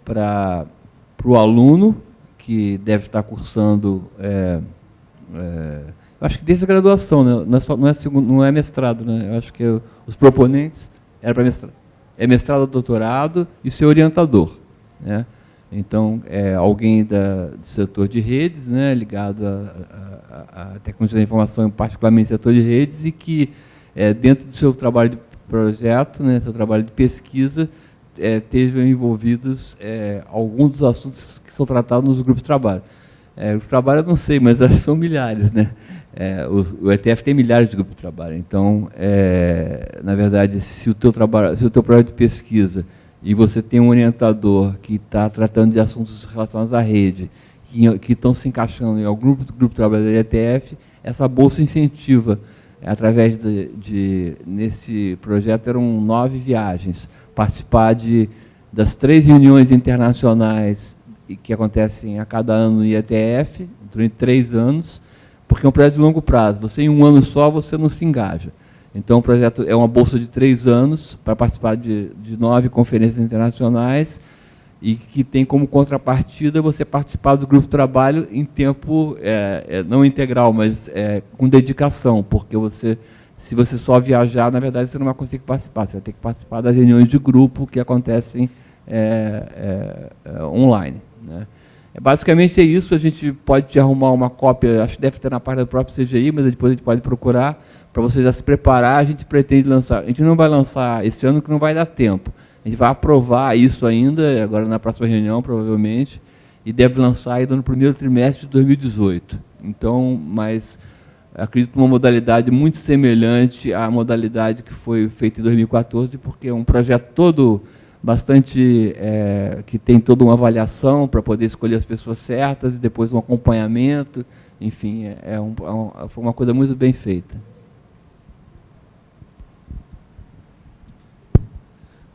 para o aluno, que deve estar cursando, acho que desde a graduação, né? Não é mestrado, né? Eu acho que os proponentes eram para mestrado. É mestrado, doutorado e seu orientador, né? Então, alguém do setor de redes, né, ligado à tecnologia da informação, particularmente setor de redes, e que, dentro do seu trabalho de projeto, né, seu trabalho de pesquisa, estejam envolvidos alguns dos assuntos que são tratados nos grupos de trabalho. Grupos de trabalho eu não sei, mas são milhares, né? O ETF tem milhares de grupos de trabalho. Então, na verdade, se o teu projeto de pesquisa e você tem um orientador que está tratando de assuntos relacionados à rede, que estão se encaixando em algum grupo de trabalho da ETF, essa bolsa incentiva, através nesse projeto eram 9 viagens, participar das 3 reuniões internacionais que acontecem a cada ano no IETF, durante 3 anos, porque é um projeto de longo prazo. Você, em um ano só, você não se engaja. Então, o projeto é uma bolsa de 3 anos para participar de 9 conferências internacionais e que tem como contrapartida você participar do grupo de trabalho em tempo, não integral, mas com dedicação, porque se você só viajar, na verdade, você não vai conseguir participar. Você vai ter que participar das reuniões de grupo que acontecem online, né? Basicamente é isso. A gente pode te arrumar uma cópia, acho que deve ter na página do próprio CGI, mas depois a gente pode procurar, para você já se preparar. A gente pretende lançar, a gente não vai lançar esse ano, que não vai dar tempo. A gente vai aprovar isso ainda, agora na próxima reunião, provavelmente, e deve lançar ainda no primeiro trimestre de 2018. Então, mas acredito numa modalidade muito semelhante à modalidade que foi feita em 2014, porque é um projeto todo bastante, que tem toda uma avaliação para poder escolher as pessoas certas e depois um acompanhamento. Enfim, foi uma coisa muito bem feita.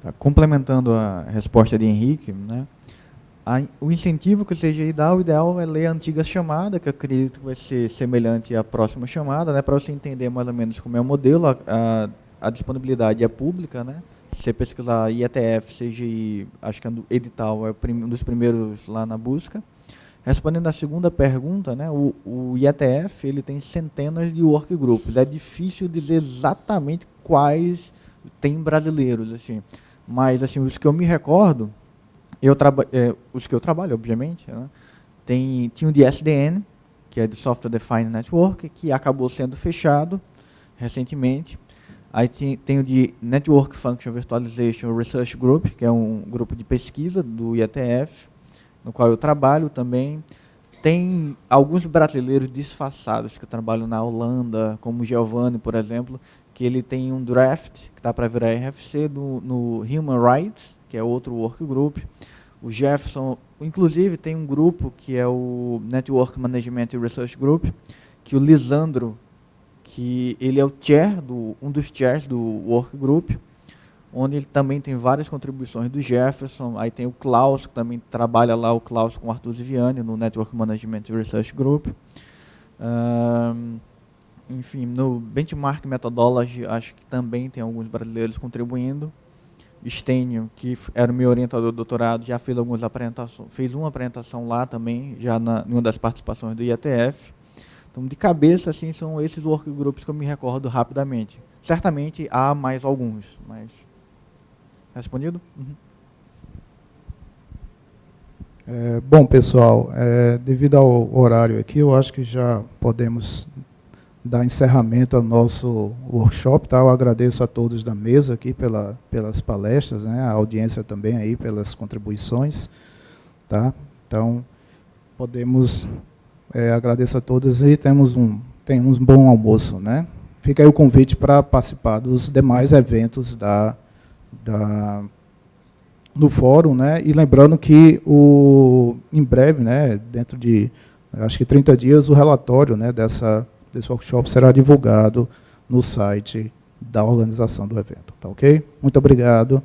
Tá, complementando a resposta de Henrique, né, o incentivo que o CGI dá, o ideal é ler a antiga chamada, que eu acredito que vai ser semelhante à próxima chamada, né, para você entender mais ou menos como é o modelo. A disponibilidade é pública, né? Se você pesquisar IETF, CGI, acho que é do edital, é um dos primeiros lá na busca. Respondendo à segunda pergunta, né, o IETF ele tem centenas de workgroups. É difícil dizer exatamente quais tem brasileiros, assim. Mas assim, os que eu me recordo, os que eu trabalho, obviamente, né, tinha o de SDN, que é de Software Defined Network, que acabou sendo fechado recentemente. Aí tem o de Network Function Virtualization Research Group, que é um grupo de pesquisa do IETF, no qual eu trabalho também. Tem alguns brasileiros disfarçados que trabalham na Holanda, como o Giovanni, por exemplo, que ele tem um draft, que está para virar RFC, no Human Rights, que é outro workgroup. O Jefferson, inclusive, tem um grupo que é o Network Management Research Group, que o Lisandro, que ele é o um dos chairs do workgroup, onde ele também tem várias contribuições do Jefferson. Aí tem o Klaus, que também trabalha lá, o Klaus com o Arthur Ziviani, no Network Management Research Group. Enfim, no Benchmark Methodology, acho que também tem alguns brasileiros contribuindo. Stênio, que era o meu orientador do doutorado, já fez algumas apresentações, fez uma apresentação lá também, já em uma das participações do IETF. Então, de cabeça, assim, são esses workgroups que eu me recordo rapidamente. Certamente há mais alguns, mas... Respondido? Uhum. Bom, pessoal, devido ao horário aqui, eu acho que já podemos dar encerramento ao nosso workshop. Tá? Eu agradeço a todos da mesa aqui pelas palestras, né? A audiência também aí pelas contribuições. Tá? Então, podemos... agradeço a todos e temos um bom almoço, né? Fica aí o convite para participar dos demais eventos no fórum, né? E lembrando que em breve, né, dentro de acho que 30 dias, o relatório, né, desse workshop será divulgado no site da organização do evento. Tá ok? Muito obrigado.